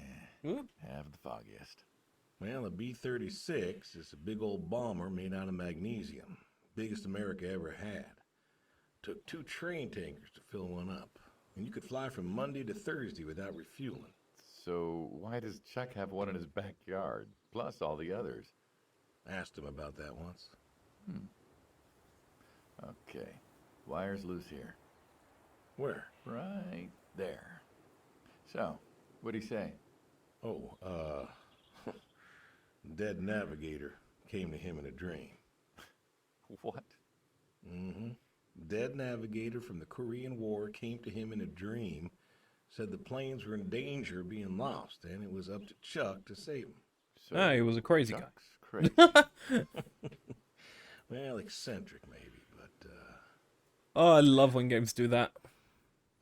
Yeah, have the foggiest. Well, a B-36 is a big old bomber made out of magnesium. Biggest America ever had. Took 2 train tankers to fill one up. And you could fly from Monday to Thursday without refueling. So why does Chuck have one in his backyard, plus all the others? Asked him about that once. Okay, wire's loose here. Where? Right there. So, what'd he say? Oh, dead navigator came to him in a dream. What? Dead navigator from the Korean War came to him in a dream, said the planes were in danger of being lost, and it was up to Chuck to save them. So He was a crazy guy. Chuck's crazy. Well, eccentric maybe, but, Oh, I love when games do that.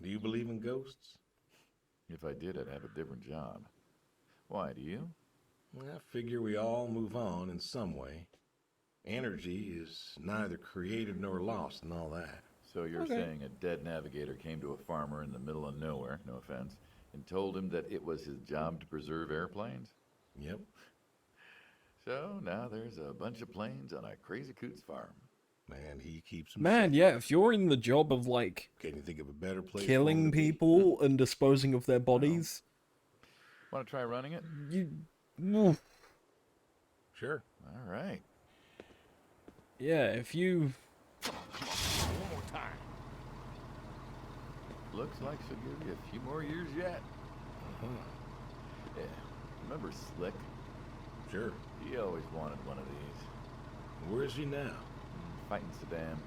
do you believe in ghosts? If I did, I'd have a different job. Why, do you? Well, I figure we all move on in some way. Energy is neither created nor lost and all that. So you're saying a dead navigator came to a farmer in the middle of nowhere, no offense, and told him that it was his job to preserve airplanes? Yep. So now there's a bunch of planes on a crazy coot's farm. Man, he keeps them Man, safe. yeah, if you're in the job of, like, Can you think of a better place for him killing to be? people and disposing of their bodies, Want to try running it? you... Sure. All right. Yeah, if you... One more time. Looks like she'll give you a few more years yet. Yeah. Remember Slick? Sure. He always wanted one of these. Where is he now? Fighting Saddam.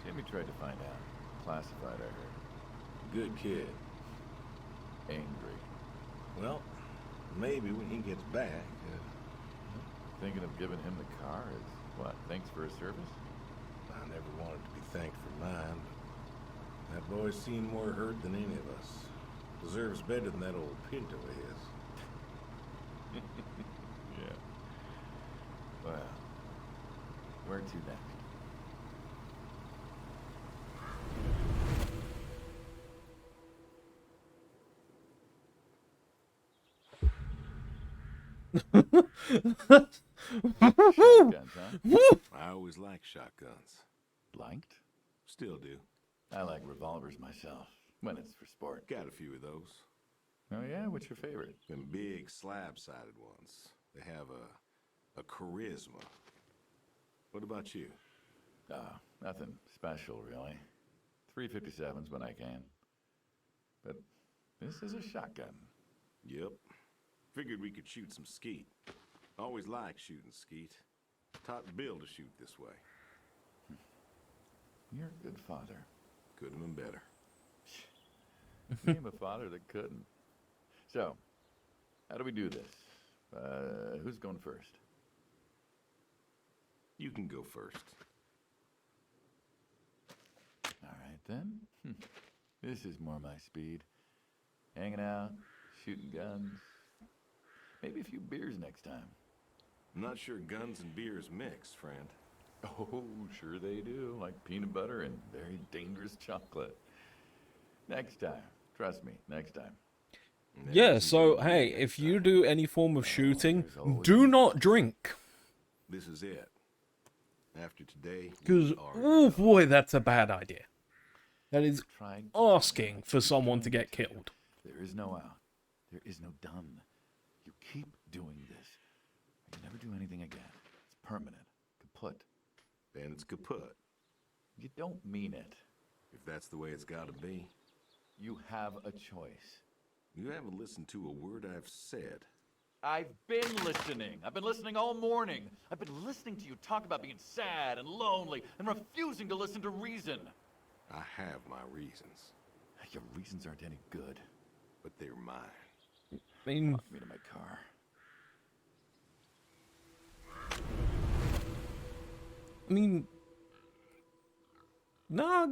Jimmy tried to find out. Classified, I heard. Good kid. Angry. Well, maybe when he gets back, Thinking of giving him the car is, what, thanks for his service? I never wanted to be thanked for mine, but that boy's seen more hurt than any of us. Deserves better than that old Pinto of his. Yeah. Well, where to next? Shotguns, huh? I always liked shotguns. Liked? Still do. I like revolvers myself, when it's for sport. Got a few of those. Oh yeah? What's your favorite? Them big, slab-sided ones. They have a charisma. What about you? Nothing special, really. 357s when I can. But this is a shotgun. Yep. Figured we could shoot some skeet. Always liked shooting skeet. Taught Bill to shoot this way. You're a good father. Could have been better. Name a father that couldn't. So, how do we do this? Who's going first? You can go first. All right, then. This is more my speed. Hanging out, shooting guns. Maybe a few beers next time. I'm not sure guns and beers mix, friend. Oh, sure they do. Like peanut butter and very dangerous chocolate. Next time. Trust me, next time. Yeah, so hey, if you do any form of shooting, do not drink. This is it. After today, Because, oh boy, that's a bad idea. That is asking for someone to get killed. There is no out. There is no done. You keep doing this. You never do anything again. It's permanent. Kaput. then it's kaput. You don't mean it. If that's the way it's gotta be. You have a choice. You haven't listened to a word I've said. I've been listening. I've been listening all morning. I've been listening to you talk about being sad and lonely and refusing to listen to reason. I have my reasons, Your reasons aren't any good. but they're mine. I mean, Walk me to my car. nah,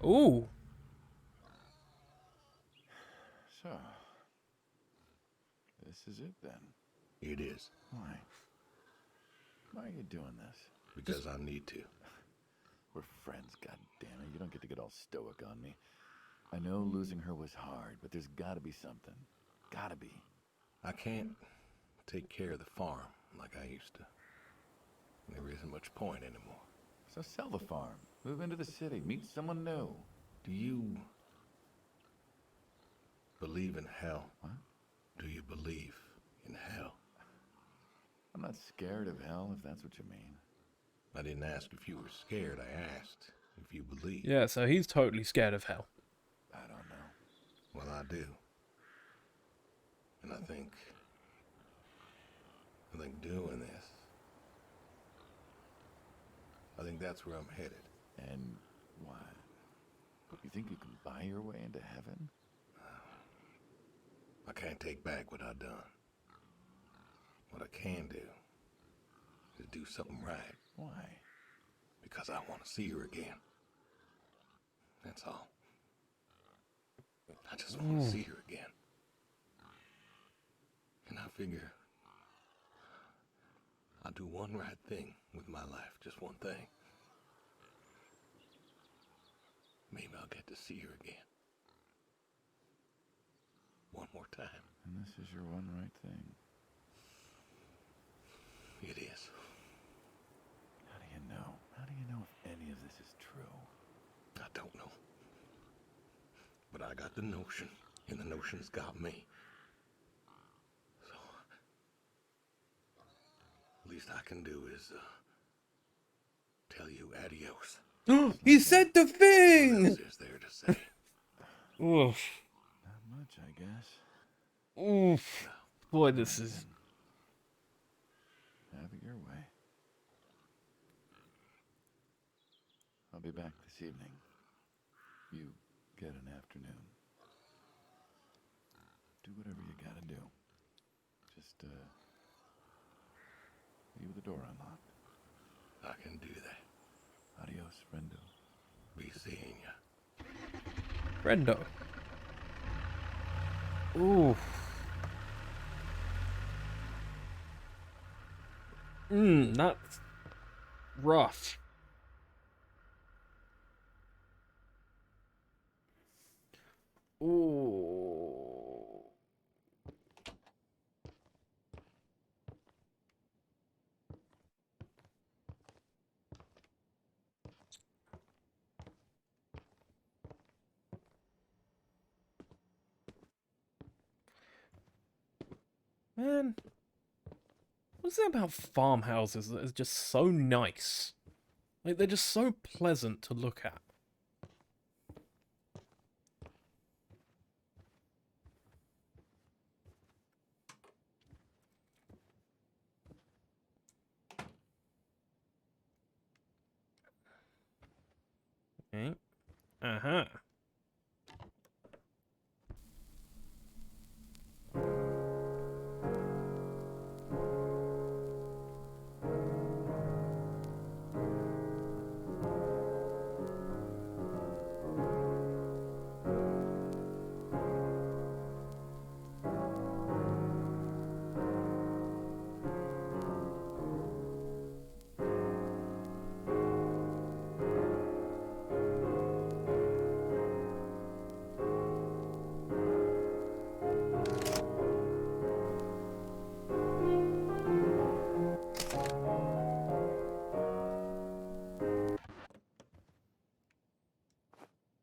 ooh. So, this is it then. It is. Why? Why are you doing this? Because I need to. We're friends, goddammit. You don't get to get all stoic on me. I know losing her was hard, but there's gotta be something. Gotta be. I can't take care of the farm like I used to. There isn't much point anymore. So sell the farm. Move into the city. Meet someone new. Do you believe in hell? What? Do you believe in hell? I'm not scared of hell, if that's what you mean. I didn't ask if you were scared. I asked if you believe. Yeah, so he's totally scared of hell. I don't know. Well, I do. And I think doing this, I think that's where I'm headed. And why? You think you can buy your way into heaven? I can't take back what I've done. What I can do is do something right. Why? Because I want to see her again. That's all. I just want to see her again. And I figure I'll do one right thing with my life, just one thing. Maybe I'll get to see her again. One more time. And this is your one right thing. It is. How do you know? How do you know if any of this is true? I don't know. But I got the notion, and the notion's got me. So, least I can do is, tell you adios. He said the What thing! else is there to say? Oof. Not much, I guess. Oof. Boy, this is... Have it your way. I'll be back this evening. You get an afternoon. Do whatever you gotta do. Just, leave the door unlocked. I can do that. Adios, friendo. Be seeing ya. Brendo. Oof. That's rough. Ooh. Man, What's it about farmhouses that is just so nice? Like, they're just so pleasant to look at. Okay. Uh-huh.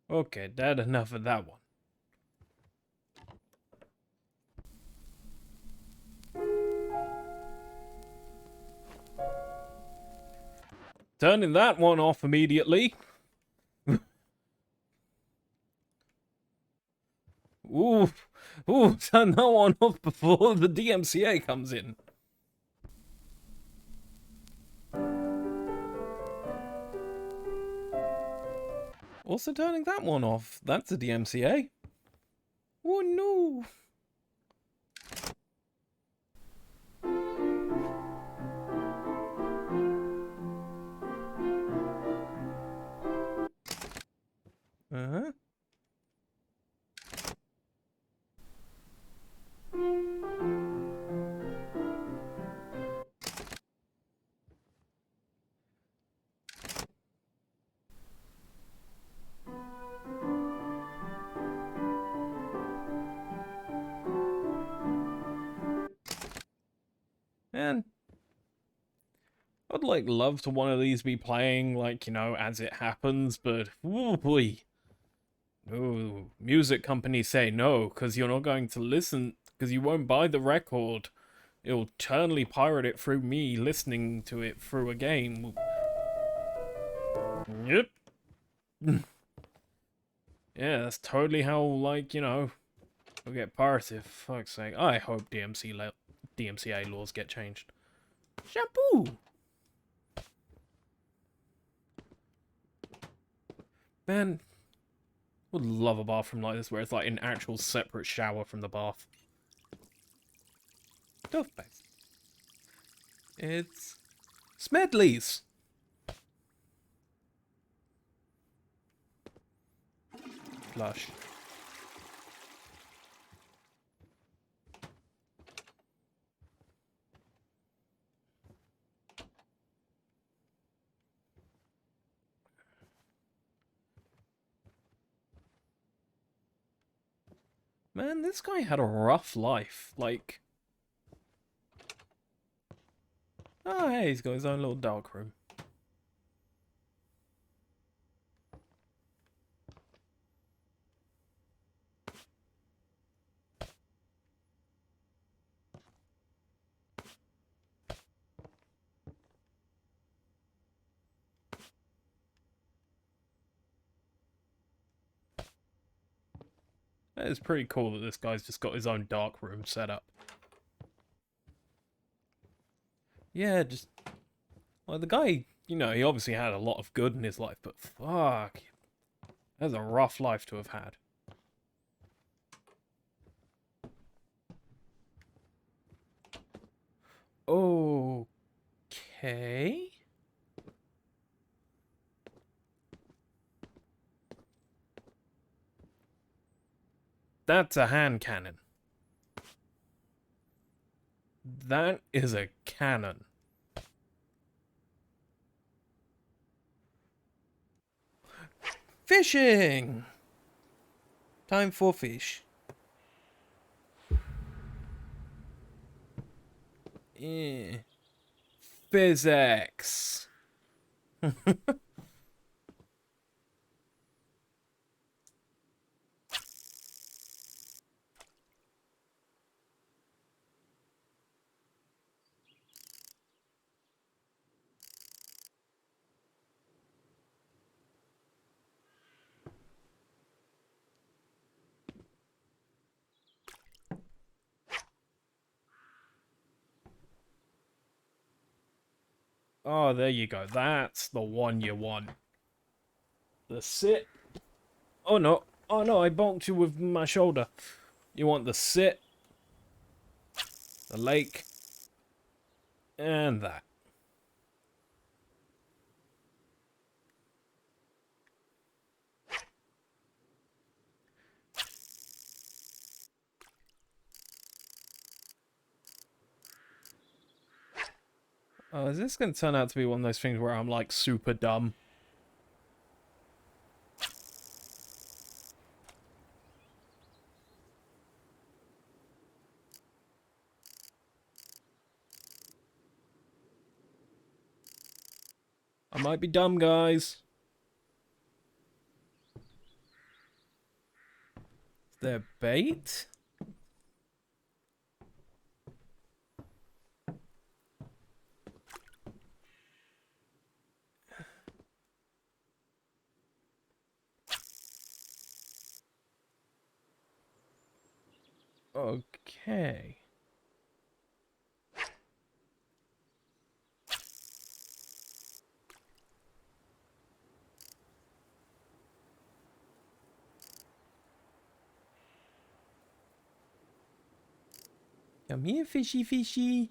Okay, Dad, enough of that one. Turning that one off immediately. Ooh, turn that one off before the DMCA comes in. Also turning that one off. That's a DMCA. Oh no. Uh-huh. And I'd like love to one of these be playing, like, you know, as it happens, but ooh boy. No, music companies say no, because you're not going to listen, because you won't buy the record. It'll eternally pirate it through me listening to it through a game. Yep. Yeah, that's totally how, like, you know, we'll get pirated. For fuck's sake. I hope DMCA laws get changed. Shampoo! Man, would love a bathroom like this where it's like an actual separate shower from the bath. Toothpaste. It's Smedley's. Flush. Man, this guy had a rough life. Like, oh hey, he's got his own little dark room. It's pretty cool that this guy's just got his own dark room set up. Yeah, just... Like, the guy, you know, he obviously had a lot of good in his life, but fuck. That's a rough life to have had. Okay. That's a hand cannon. That is a cannon. Fishing! Time for fish. Yeah. Physics. Oh, there you go. That's the one you want. The sit. Oh no. Oh no, I bonked you with my shoulder. You want the sit, the lake, and that. Oh, is this going to turn out to be one of those things where I'm like super dumb? I might be dumb, guys. Is there bait? Okay. Come here, fishy fishy.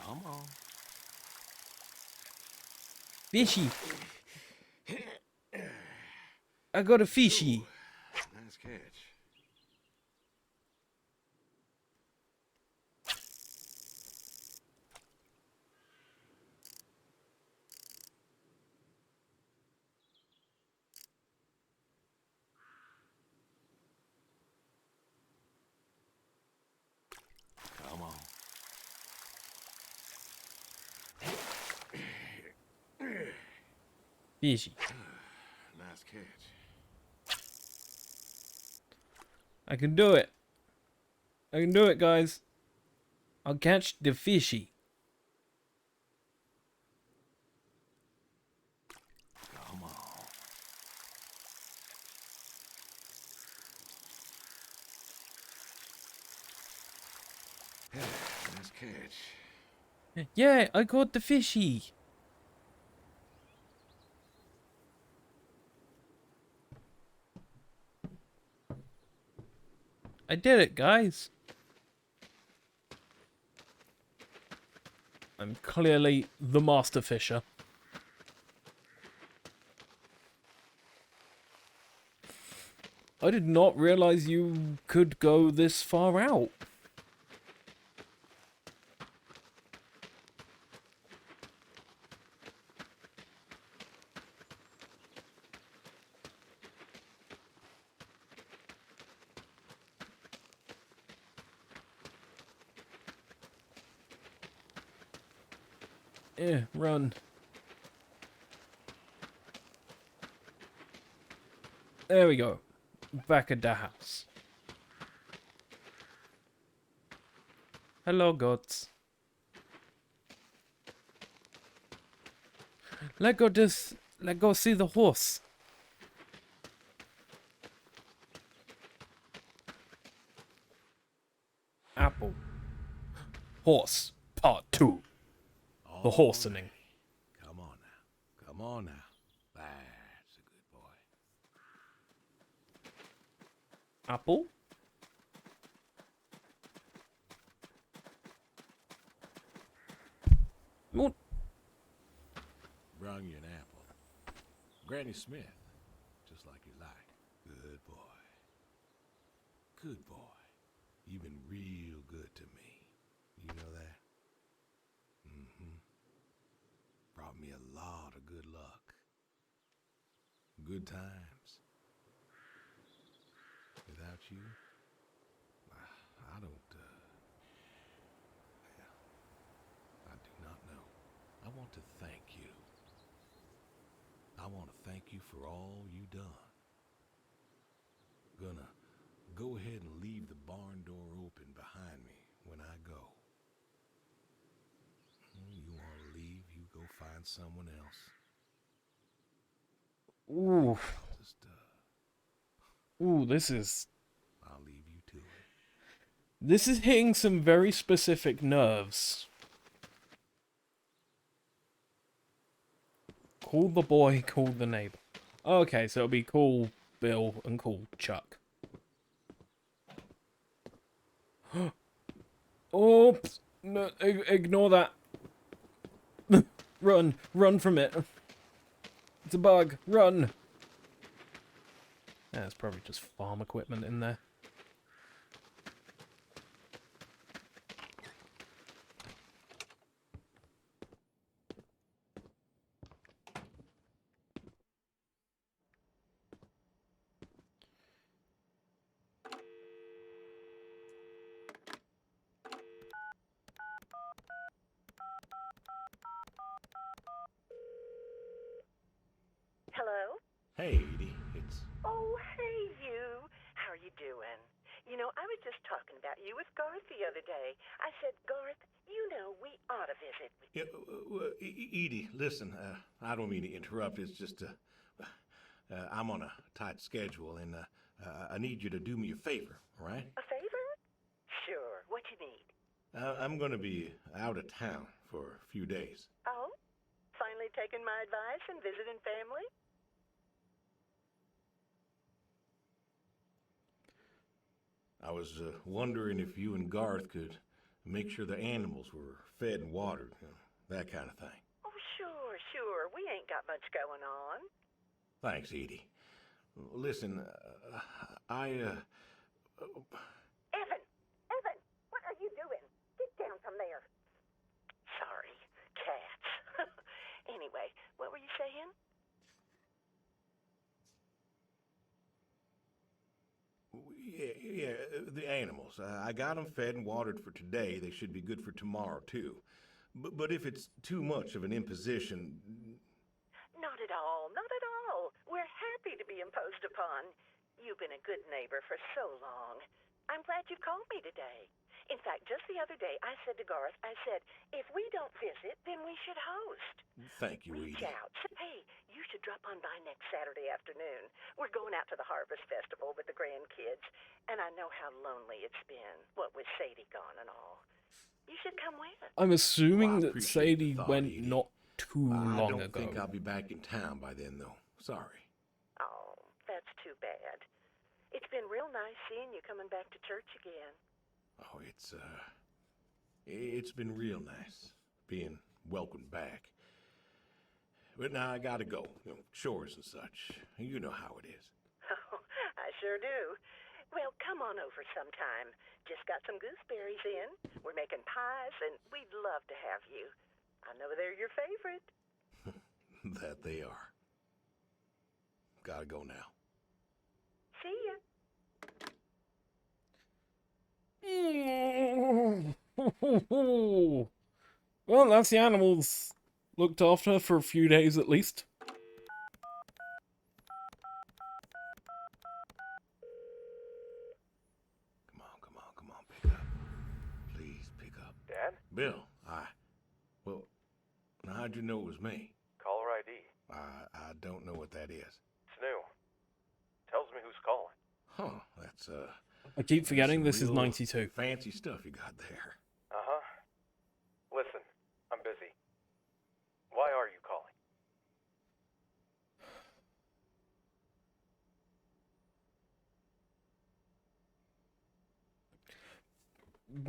Come on. Fishy. I got a fishy. Nice catch. Come on. Fishy. Nice catch. I can do it. I can do it, guys. I'll catch the fishy. Come on. Nice catch. Yeah, I caught the fishy. I did it, guys. I'm clearly the master fisher. I did not realize you could go this far out. Yeah, run. There we go. Back at the house. Hello, goats. Let go see the horse. Apple. Horse. Part 2. The horsening. Come on now. Come on now. That's a good boy. Apple. What? Brung you an apple. Granny Smith. Just like you like. Good boy. Good boy. You've been real good to me. You know that? Mm-hmm. Brought me a lot of good luck. Good times. Without you, I don't, I do not know. I want to thank you. I want to thank you for all you done. Gonna go ahead and leave the barn door open behind me when I go. You want to leave, you go find someone else. Ooh. Just, Ooh, this is... I'll leave you to it. This is hitting some very specific nerves. Call the boy, call the neighbor. Okay, so it'll be call Bill and call Chuck. Oops! No, ignore that. Run from it. It's a bug. Run. Yeah, it's probably just farm equipment in there. Hello? Hey, Edie, it's... Oh, hey, you. How are you doing? You know, I was just talking about you with Garth the other day. I said, Garth, you know, we ought to visit. Yeah, Edie, listen, I don't mean to interrupt. It's just, I'm on a tight schedule, and I need you to do me a favor, all right? A favor? Sure. What you need? I'm going to be out of town for a few days. Oh? Finally taking my advice and visiting family? I was wondering if you and Garth could make sure the animals were fed and watered, you know, that kind of thing. Oh, sure. We ain't got much going on. Thanks, Edie. Listen, Evan, what are you doing? Get down from there. Sorry, cats. Anyway, what were you saying? Yeah, the animals. I got them fed and watered for today. They should be good for tomorrow, too. But if it's too much of an imposition... Not at all. We're happy to be imposed upon. You've been a good neighbor for so long. I'm glad you called me today. In fact, just the other day, I said to Garth, if we don't visit, then we should host. Thank you, Reach Edie. out. Hey, you should drop on by next Saturday afternoon. We're going out to the Harvest Festival with the grandkids, and I know how lonely it's been, what with Sadie gone and all. You should come with. I'm assuming Well, I that appreciate the Sadie thought, went Edie. not too I long don't ago. think I'll be back in town by then, though. Sorry. Oh, that's too bad. It's been real nice seeing you coming back to church again. Oh, it's been real nice being welcomed back. But now I gotta go. You know, chores and such. You know how it is. Oh, I sure do. Well, come on over sometime. Just got some gooseberries in. We're making pies, and we'd love to have you. I know they're your favorite. That they are. Gotta go now. See ya. Well, that's the animals looked after for a few days at least. Come on, pick up. Please pick up. Dad? Bill, well, now how'd you know it was me? Caller ID. I don't know what that is. It's new. Tells me who's calling. Huh, that's, I keep forgetting some this is real 92. Fancy stuff you got there. Uh-huh. Listen, I'm busy. Why are you calling?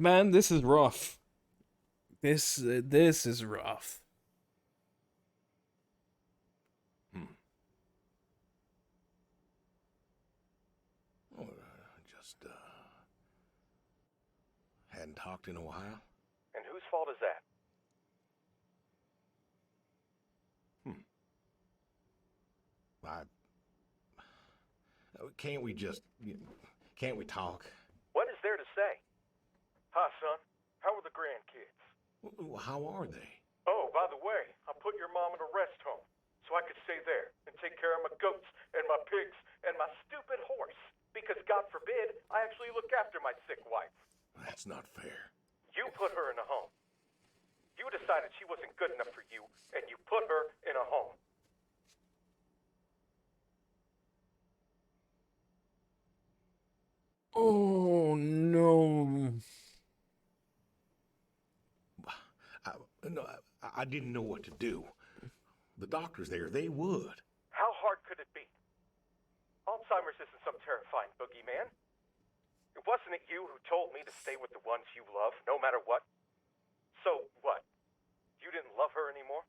Man, this is rough. This is rough. Well, just, hadn't talked in a while. And whose fault is that? Can't we just, can't we talk? What is there to say? Hi, son. How are the grandkids? How are they? Oh, by the way, I put your mom in a rest home so I could stay there and take care of my goats and my pigs and my stupid horse. Because God forbid, I actually look after my sick wife. That's not fair. You put her in a home. You decided she wasn't good enough for you, and you put her in a home. Oh no. No, I didn't know what to do. The doctors there, they would. How hard could it be? Alzheimer's isn't some terrifying boogeyman. It wasn't you who told me to stay with the ones you love, no matter what. So what? You didn't love her anymore?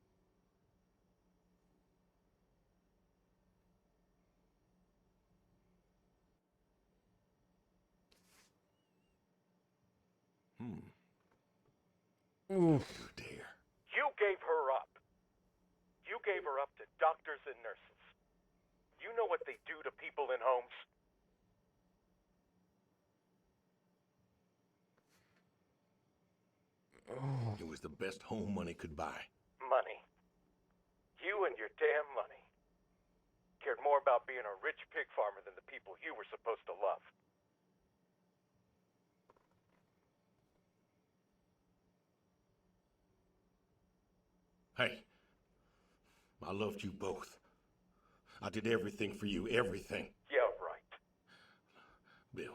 Oof. You dare. You gave her up. You gave her up to doctors and nurses. You know what they do to people in homes? It was the best home money could buy. Money. You and your damn money. Cared more about being a rich pig farmer than the people you were supposed to love. Hey, I loved you both. I did everything for you, everything. Yeah, right. Bill,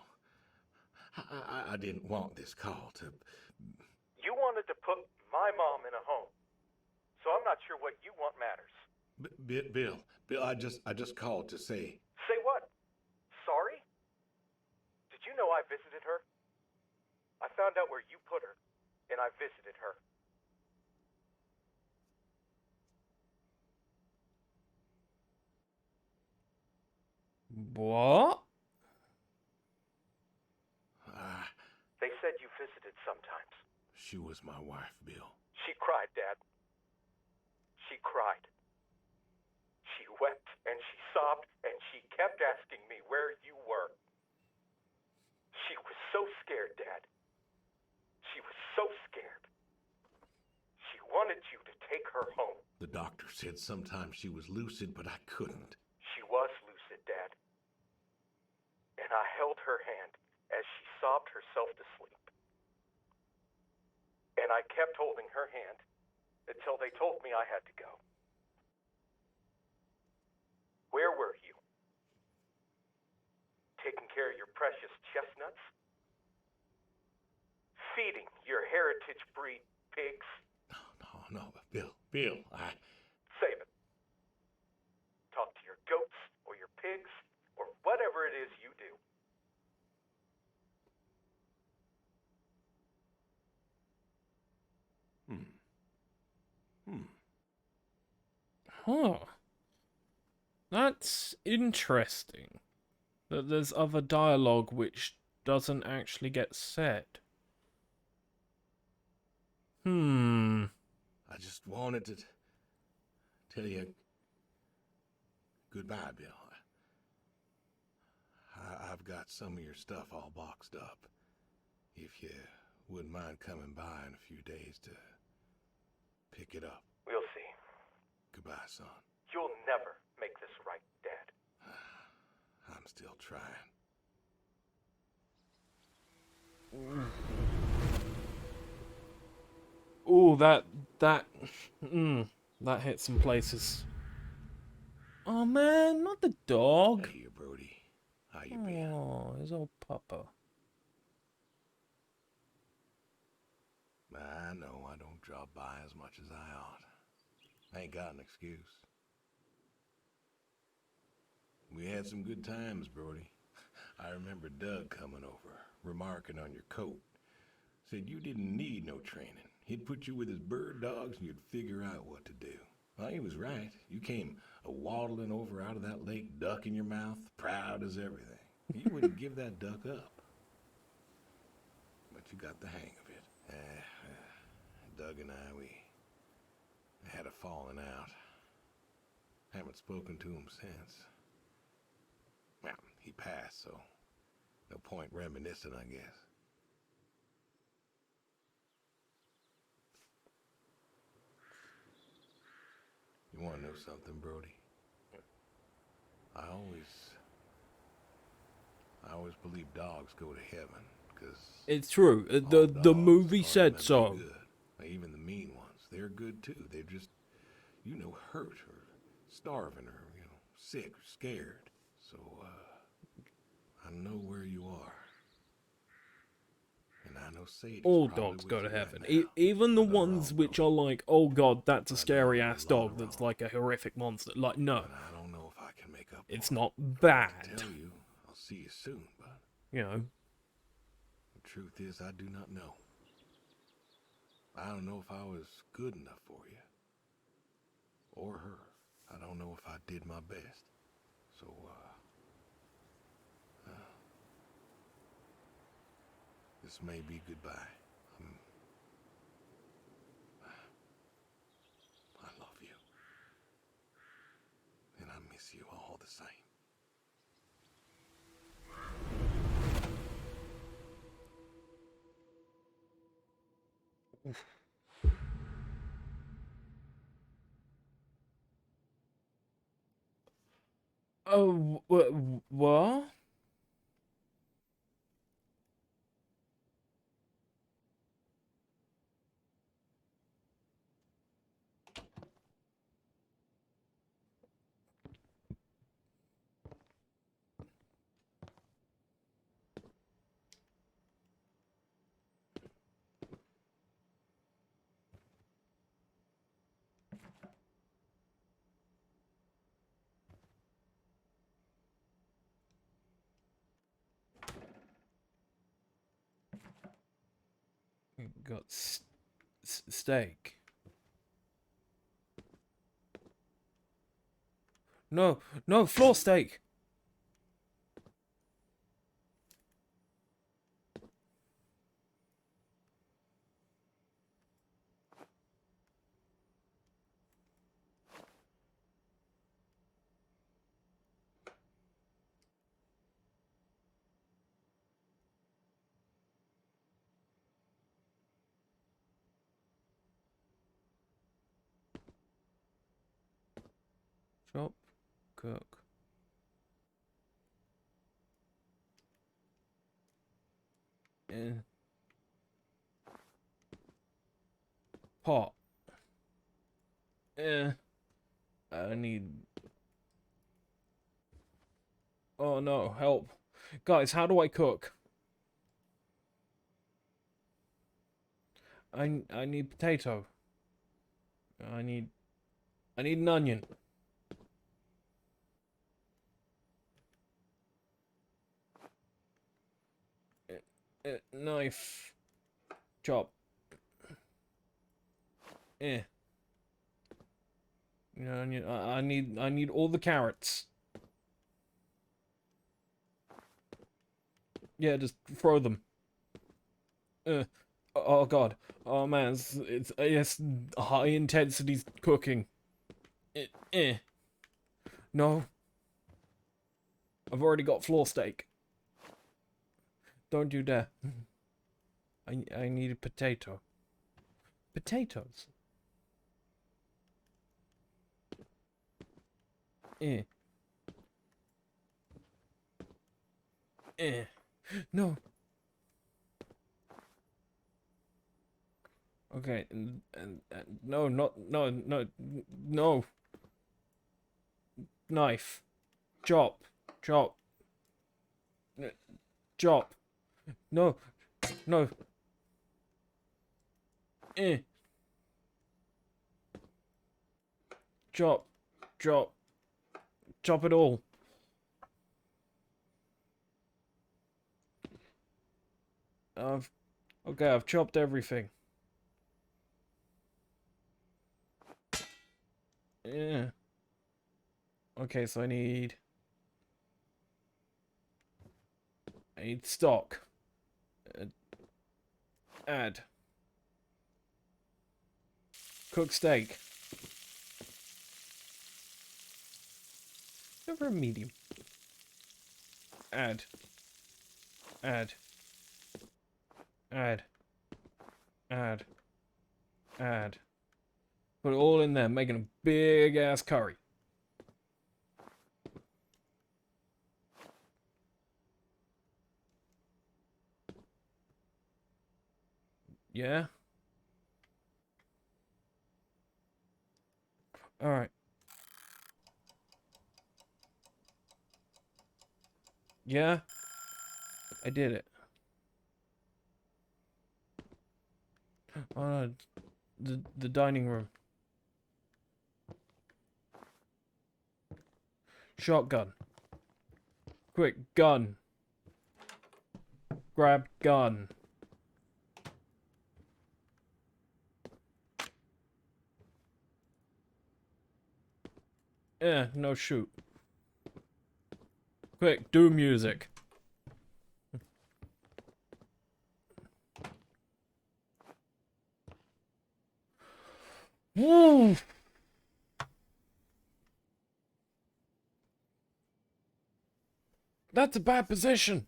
I didn't want this call to... You wanted to put my mom in a home. So I'm not sure what you want matters. Bill, I just called to say... Say what? Sorry? Did you know I visited her? I found out where you put her, and I visited her. What? They said you visited sometimes. She was my wife, Bill. She cried, Dad. She cried. She wept and she sobbed and she kept asking me where you were. She was so scared, Dad. She was so scared. She wanted you to take her home. The doctor said sometimes she was lucid, but I couldn't. She was lucid, Dad. And I held her hand as she sobbed herself to sleep. And I kept holding her hand until they told me I had to go. Where were you? Taking care of your precious chestnuts? Feeding your heritage breed pigs? No, Bill, Save it. Talk to your goats or your pigs or whatever it is you do. Huh. That's interesting. That there's other dialogue which doesn't actually get said. I just wanted to tell you goodbye, Bill. I've got some of your stuff all boxed up. If you wouldn't mind coming by in a few days to pick it up. We'll see. Goodbye, son. You'll never make this right, Dad. I'm still trying. Ooh, that hit some places. Oh man, not the dog. Hey, Brody. How you been? Oh, his old papa. I know I don't drop by as much as I ought. I ain't got an excuse. We had some good times, Brody. I remember Doug coming over, remarking on your coat. Said you didn't need no training. He'd put you with his bird dogs and you'd figure out what to do. Well, he was right. You came waddling over out of that lake, duck in your mouth, proud as everything. You wouldn't give that duck up. But you got the hang of it. Doug and I, we had a falling out. Haven't spoken to him since. Well, he passed, so no point reminiscing, I guess. You want to know something, Brody? I always believe dogs go to heaven, because It's true. The movie said so. Even the mean ones, they're good too. They're just, hurt or starving or, sick or scared. So, I know where you are. And I know Sadie's All probably dogs with go to you right heaven. now. Even the But I'm ones wrong, which though. are like, oh god, that's a I know scary I'm a ass lot dog that's wrong. like a horrific monster. Like, no, But I don't know if I can make up it's for it. not I can bad. tell you, I'll see you soon, but You know, the truth is I do not know. I don't know if I was good enough for you. Or her. I don't know if I did my best. So, this may be goodbye. I love you. And I miss you all the same. oh, what? Got steak. No, no, floor steak. Chop, cook. Pot. I need... Oh no, help. Guys, how do I cook? I need potato. I need an onion. Knife. Chop. You know, I need all the carrots. Yeah, just throw them. Oh god. Oh man, it's high intensity cooking. No. I've already got floor steak. Don't you dare. I need a potato. Potatoes. No. Okay, and no, no. Knife. Chop. Chop. Chop. No. No. Chop. Chop. Chop it all. Okay, I've chopped everything. Yeah. Okay, so I need stock. Add. Cook steak. Never a medium. Add. Add. Add. Add. Add. Put it all in there, making a big ass curry. Yeah? Alright. Yeah? I did it. The dining room. Shotgun. Quick, gun. Grab gun. No shoot. Quick, do music. Woo! That's a bad position.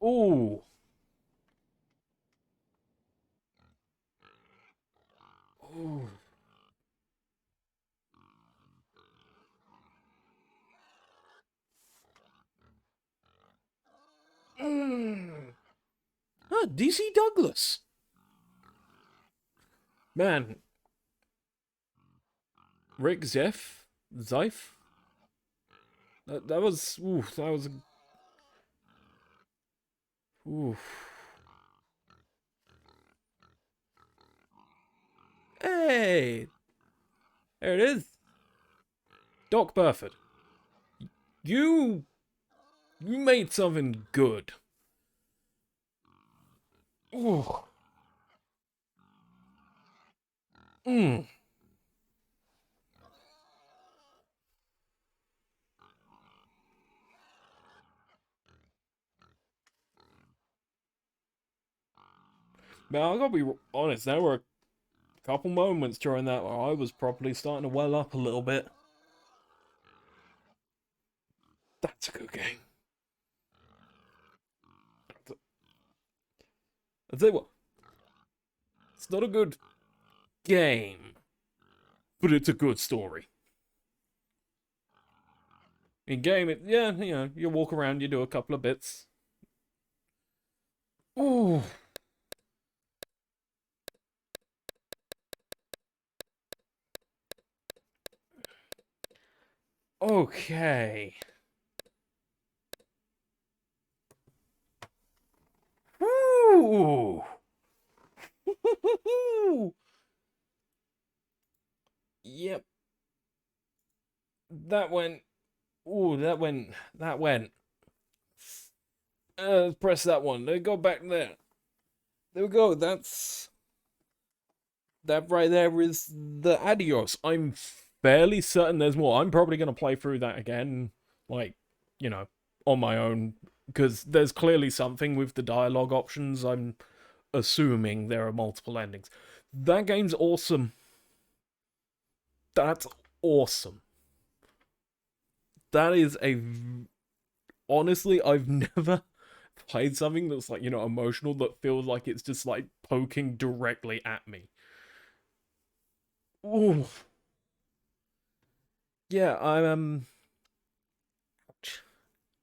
Ooh. Ooh. DC Douglas. Man. Rick Zeif? That was, ooh, that was, ooh. Hey! There it is. Doc Burford. You made something good. Ooh. Mm. Now, I gotta be honest, there were a couple moments during that where I was probably starting to well up a little bit. That's a good game. I'll tell you what, it's not a good game, but it's a good story. In game, yeah, you know, you walk around, you do a couple of bits. Ooh. Okay. Woo! Yep. That went. Ooh, that went. That went. Press that one. Go back there. There we go. That right there is the Adios. I'm fairly certain there's more. I'm probably gonna play through that again, like, you know, on my own, because there's clearly something with the dialogue options. I'm assuming there are multiple endings. That game's awesome. That's awesome. That is honestly, I've never played something that's like, you know, emotional that feels like it's just like poking directly at me. Ooh. Yeah,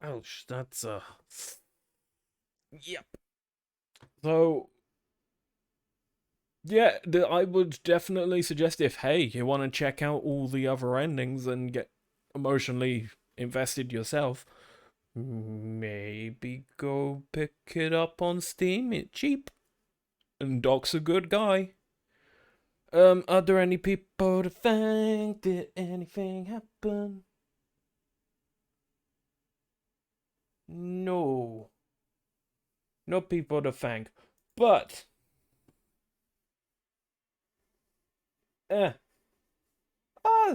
ouch, that's yep. So yeah, I would definitely suggest, if hey, you want to check out all the other endings and get emotionally invested yourself, maybe go pick it up on Steam. It's cheap, and Doc's a good guy. Are there any people to thank? Did anything happen? No. No people to thank. But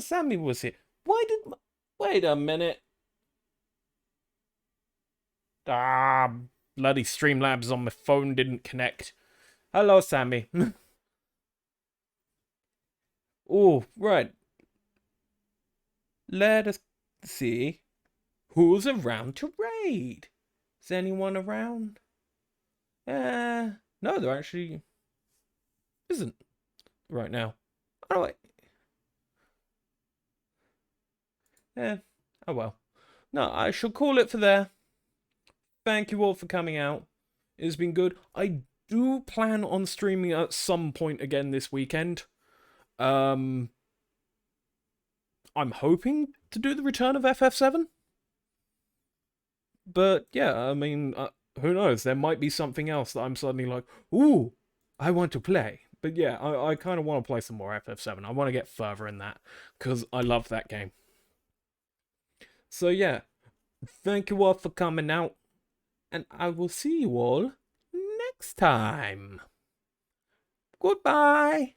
Sammy was here. Why did wait a minute. Bloody Streamlabs on my phone didn't connect. Hello, Sammy. Oh, right. Let us see who's around to raid. Is anyone around? No, there actually isn't right now. Anyway. Oh well. No, I shall call it for there. Thank you all for coming out. It's been good. I do plan on streaming at some point again this weekend. I'm hoping to do the return of FF7. But yeah, I mean, who knows? There might be something else that I'm suddenly like, ooh, I want to play. But yeah, I kind of want to play some more FF7. I want to get further in that, because I love that game. So yeah, thank you all for coming out, and I will see you all next time. Goodbye.